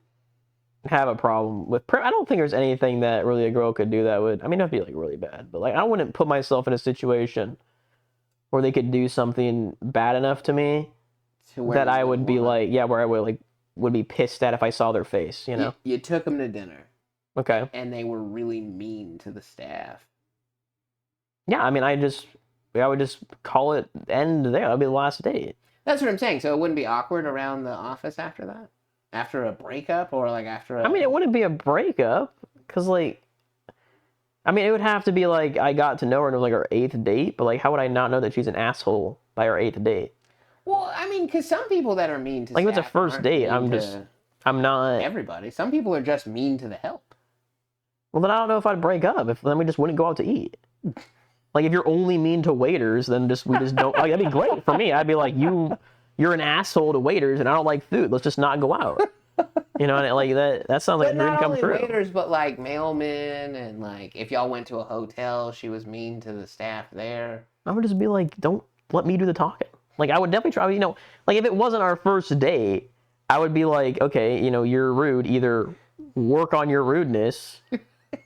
have a problem with... I don't think there's anything that really a girl could do that would... it'd be, really bad, but, I wouldn't put myself in a situation where they could do something bad enough to me that I would be where I would, would be pissed at if I saw their face, You took them to dinner. Okay. And they were really mean to the staff. Yeah, I would just call it end there. That'd be the last date. That's what I'm saying. So it wouldn't be awkward around the office after that? After a breakup or after a... it wouldn't be a breakup because it would have to be I got to know her and it was our 8th date, but how would I not know that she's an asshole by our 8th date? Well, because some people that are mean to if it's a first date, I'm not... Everybody. Some people are just mean to the help. Well, then I don't know if I'd break up. Then we just wouldn't go out to eat. If you're only mean to waiters, then we just don't... that'd be great for me. I'd be like, you're an asshole to waiters and I don't like food. Let's just not go out. And that sounds like a dream come true. Not only waiters, but mailmen and if y'all went to a hotel, she was mean to the staff there. I would just be like, don't let me do the talking. I would definitely try, if it wasn't our first date, I would be like, okay, you're rude. Either work on your rudeness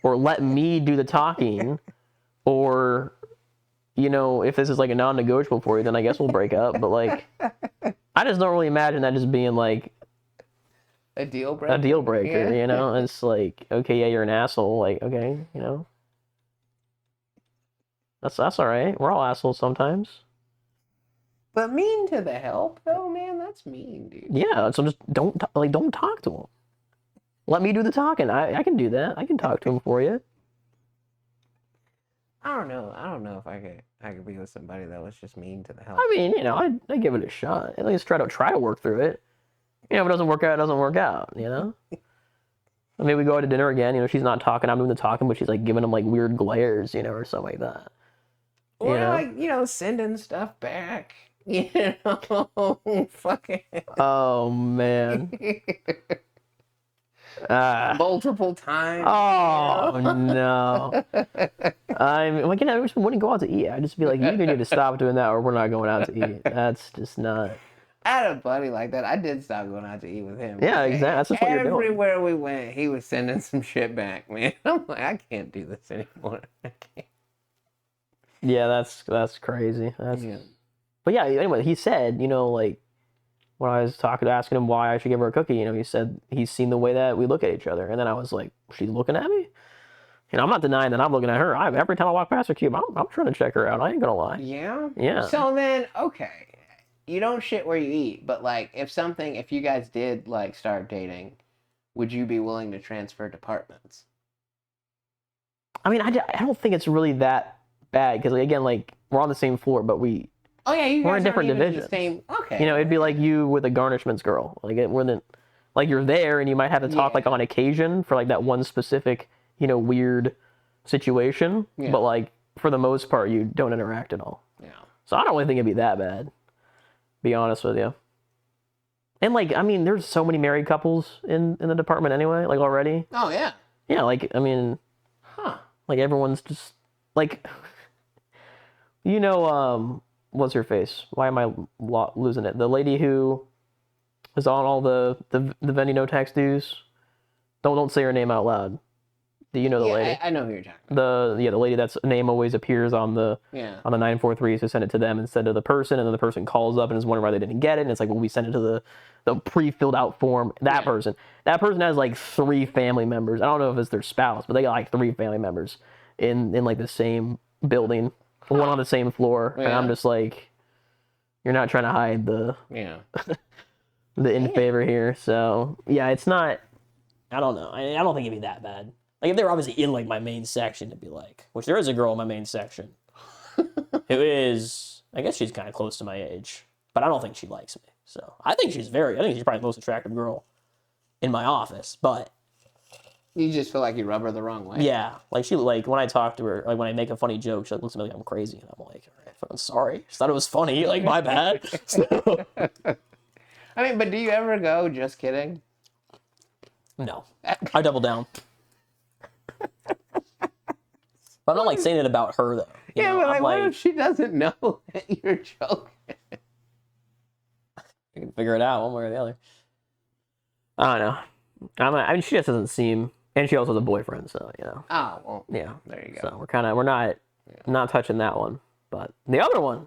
or let me do the talking or... if this is a non-negotiable for you, then I guess we'll break up. But I just don't really imagine that just being a deal breaker. A deal breaker, It's okay, yeah, you're an asshole. Okay, that's all right. We're all assholes sometimes. But mean to the help, though, man, that's mean, dude. Yeah, so just don't talk to him. Let me do the talking. I can do that. I can talk to him for you. I don't know if I could be with somebody that was just mean to the help. I'd give it a shot. At least try to work through it. If it doesn't work out, it doesn't work out, Maybe we go out to dinner again. You know, she's not talking. I'm doing the talking, but she's like giving him like weird glares, you know, or something like that. Or like, you know, sending stuff back. You know, fucking. Oh man. Multiple times. Oh no. I'm like, I wish we wouldn't go out to eat. I'd just be like, you either need to stop doing that or we're not going out to eat. That's just not. I had a buddy like that. I did stop going out to eat with him. Yeah, exactly. That's just what you're doing. Everywhere we went, he was sending some shit back, man. I'm like, I can't do this anymore. I can't. Yeah, that's crazy. But yeah, anyway, he said, you know, like when I was asking him why I should give her a cookie, you know, he said he's seen the way that we look at each other, and then I was like, she's looking at me. And I'm not denying that I'm looking at her. Every time I walk past her cube, I'm trying to check her out. I ain't gonna lie. Yeah. Yeah. So then, okay, you don't shit where you eat, but like, if you guys did like start dating, would you be willing to transfer departments? I mean, I don't think it's really that bad because, like, again, like we're on the same floor, but we're in different divisions. Okay. You know, it'd be like you with a garnishments girl. Like it wouldn't, like you're there and you might have to talk like on occasion for like that one specific, you know, weird situation. Yeah. But like for the most part, you don't interact at all. Yeah. So I don't really think it'd be that bad. Be honest with you. And like, I mean, there's so many married couples in the department anyway, like already. Oh yeah. Yeah, like I mean, like everyone's just like, you know, what's her face? Why am I losing it? The lady who is on all the vending no tax dues. Don't say her name out loud. Do you know the lady? I know who you're talking about. The lady that's name always appears on the 943s to send it to them instead of the person, and then the person calls up and is wondering why they didn't get it, and it's like, well, we sent it to the pre-filled out form. That person has like 3 family members. I don't know if it's their spouse, but they got like 3 family members in like the same building, one on the same floor, and I'm just like, you're not trying to hide the the in favor here. So yeah, it's not. I don't know. I don't think it'd be that bad. Like, if they were obviously in, like, my main section, it'd be like... Which there is a girl in my main section. Who is... I guess she's kind of close to my age. But I don't think she likes me. So, I think she's probably the most attractive girl in my office. But... You just feel like you rub her the wrong way. Yeah. Like, when I talk to her, like, when I make a funny joke, she looks at me like I'm crazy. And I'm like, all right, I'm sorry. Just thought it was funny. Like, my bad. So... I mean, but do you ever go, just kidding? No. I double down. But I'm not like saying it about her though. Yeah, but like, what if she doesn't know that you're joking? You can figure it out one way or the other. I don't know. I mean, she just doesn't seem, and she also has a boyfriend, so you know. Oh well. Yeah. There you go. So we're not touching that one, but the other one.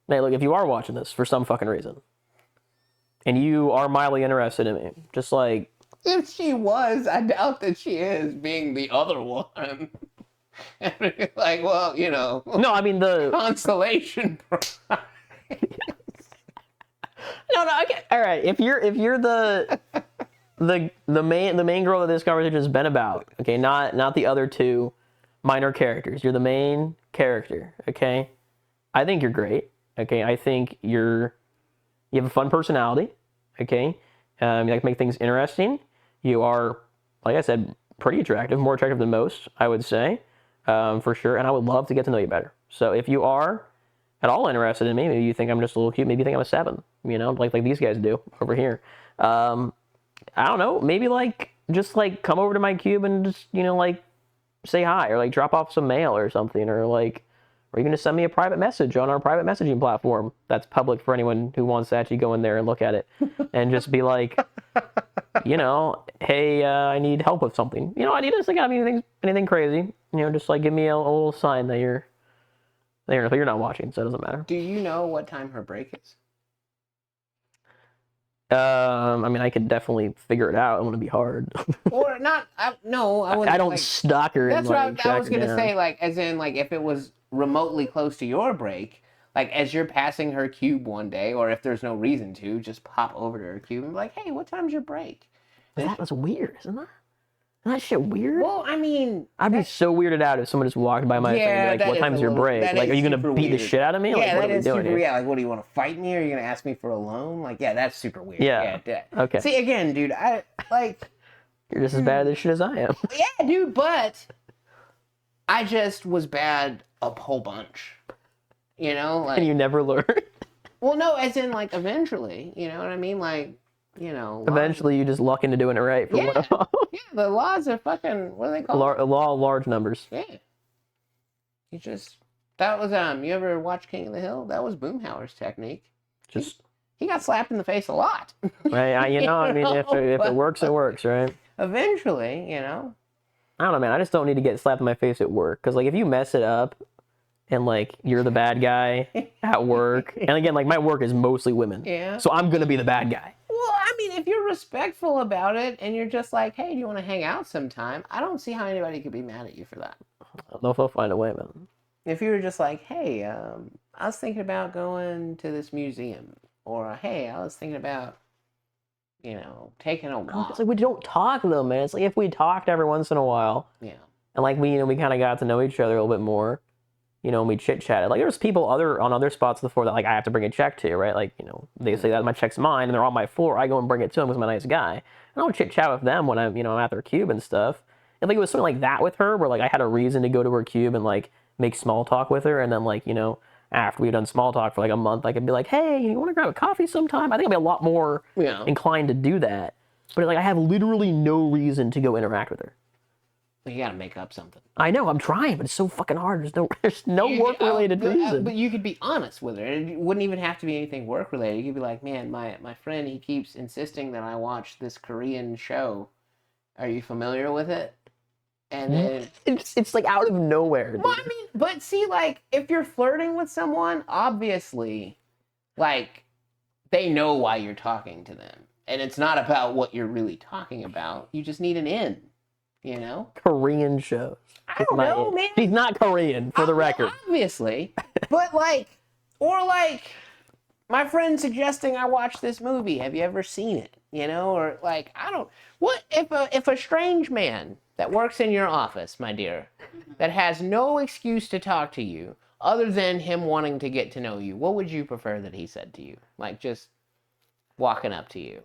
Hey, look, if you are watching this for some fucking reason, and you are mildly interested in me, just like. If she was, I doubt that she is, being the other one. Like, well, you know. No, I mean the consolation prize. No, okay. All right. If you're the main girl that this conversation has been about, okay, not the other 2 minor characters. You're the main character, okay? I think you're great. Okay, I think you have a fun personality, okay? You like to make things interesting. You are, like I said, pretty attractive, more attractive than most, I would say, for sure. And I would love to get to know you better. So if you are at all interested in me, maybe you think I'm just a little cute, maybe you think I'm a 7, you know, like these guys do over here. I don't know, maybe just come over to my cube and just, you know, like say hi or like drop off some mail or something, or you're going to send me a private message on our private messaging platform that's public for anyone who wants to actually go in there and look at it and just be like, you know, hey, I need help with something. You know, I need to think of anything crazy. You know, just like give me a little sign that you're there. But you're not watching, so it doesn't matter. Do you know what time her break is? I mean, I could definitely figure it out. It wouldn't be hard. Or not? No, I wouldn't. I don't stalk her. That's what I was gonna say. Like, as in, like, if it was remotely close to your break, like as you're passing her cube one day, or if there's no reason to, just pop over to her cube and be like, "Hey, what time's your break?" That was weird, isn't that? Isn't that shit weird? Well, I mean, I'd be so weirded out if someone just walked by my thing and be like, "What time's your break? Like, are you gonna beat the shit out of me? Yeah, like, what are we doing here?" Yeah, like, what do you want to fight me? Or are you gonna ask me for a loan? Like, yeah, that's super weird. Yeah. Yeah. Okay. See, again, dude, I like. You're just as bad at this shit as I am. Yeah, dude, but I just was bad a whole bunch. You know, like. And you never learn. Well, no, as in like eventually. You know what I mean? Like, Eventually, you just luck into doing it right for one of them. Yeah, the laws are fucking. What are they called? Law of large numbers. Yeah. That was You ever watch King of the Hill? That was Boomhauer's technique. He got slapped in the face a lot. Right, I mean, if it works, it works, right? Eventually, I don't know, man. I just don't need to get slapped in my face at work. Because, like, if you mess it up and, like, you're the bad guy at work. And, again, like, my work is mostly women. Yeah. So I'm going to be the bad guy. Well, I mean, if you're respectful about it and you're just like, hey, do you want to hang out sometime? I don't see how anybody could be mad at you for that. I don't know if they'll find a way, man. If you were just like, hey, I was thinking about going to this museum. Or, hey, I was thinking about, taking a walk. It's like we don't talk, though, man. It's like if we talked every once in a while. Yeah. And, like, we kind of got to know each other a little bit more. And we chit-chatted. Like, there's people on other spots on the floor that, like, I have to bring a check to, right? Like, they say that my check's mine, and they're on my floor. I go and bring it to them because I'm a nice guy. And I'll chit-chat with them when I'm at their cube and stuff. And, like, it was something like that with her, where, like, I had a reason to go to her cube and, like, make small talk with her. And then, like, after we'd done small talk for, like, a month, I could be like, hey, you want to grab a coffee sometime? I think I'd be a lot more inclined to do that. But, like, I have literally no reason to go interact with her. You gotta make up something. I know, I'm trying, but it's so fucking hard. There's no work-related reason. But you could be honest with her. It wouldn't even have to be anything work-related. You could be like, man, my friend, he keeps insisting that I watch this Korean show. Are you familiar with it? And then... It's like, out of nowhere. Well, I mean, but see, like, if you're flirting with someone, obviously, like, they know why you're talking to them. And it's not about what you're really talking about. You just need an in. Korean shows. I don't know, man. She's not Korean, for the record. Obviously. But, like, my friend suggesting I watch this movie. Have you ever seen it? Or, like, what if a strange man that works in your office, my dear, that has no excuse to talk to you other than him wanting to get to know you, what would you prefer that he said to you? Like, just walking up to you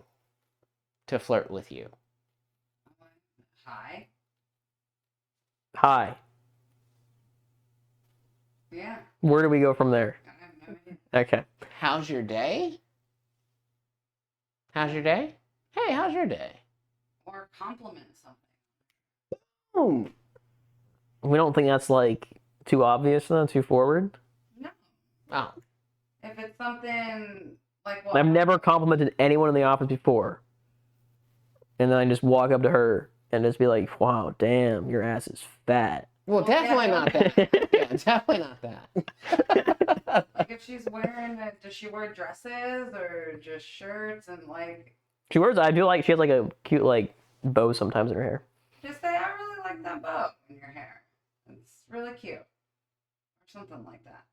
to flirt with you. Hi. Yeah. Where do we go from there? Okay. How's your day? How's your day? Hey, how's your day? Or compliment something. Boom. We don't think that's, like, too obvious, though? Too forward? No. Oh. If it's something like... I've never complimented anyone in the office before. And then I just walk up to her and just be like, wow, damn, your ass is fat. Well, definitely not that. Yeah, definitely not that. Like, if she's wearing does she wear dresses or just shirts and, like... She wears, I do like, she has, like, a cute, like, bow sometimes in her hair. Just say, I really like that bow in your hair. It's really cute. Or something like that.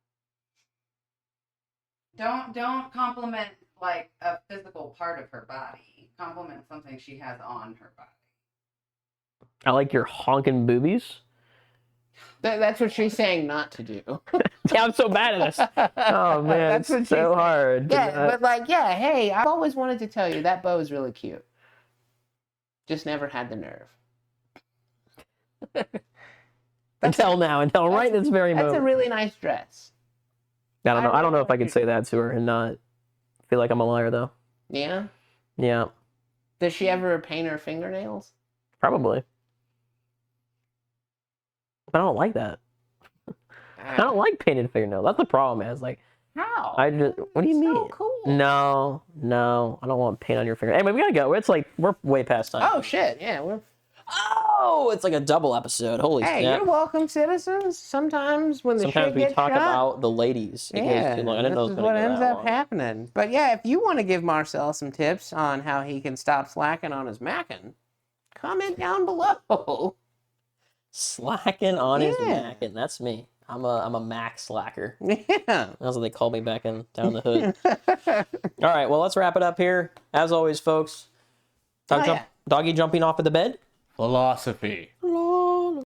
Don't compliment, like, a physical part of her body. Compliment something she has on her body. I like your honking boobies. That's what she's saying not to do. Yeah, I'm so bad at this. Oh, man, it's so hard. Yeah, but, like, yeah, hey, I've always wanted to tell you that bow is really cute. Just never had the nerve. Until right this very moment. That's a really nice dress. I don't know. I don't know if I could say that to her and not feel like I'm a liar, though. Yeah? Yeah. Does she ever paint her fingernails? Probably. But I don't like that. I don't like painted fingernails. That's the problem, man. It's like, how? What do you mean? So cool. No, I don't want paint on your finger. Anyway, we gotta go. It's like, we're way past time. Oh, shit. Yeah, Oh, it's like a double episode. Holy snap. Hey, you're welcome, citizens. Sometimes when the shit we gets talk shot, about the ladies. It goes too long. I didn't know it was what ends up long. happening. But yeah, if you want to give Marcel some tips on how he can stop slacking on his mackin', comment down below. Slacking on his mackin'. That's me. I'm a Mac slacker. Yeah. That's what they called me back down the hood. All right, well, let's wrap it up here. As always, folks, doggy jumping off of the bed. Philosophy.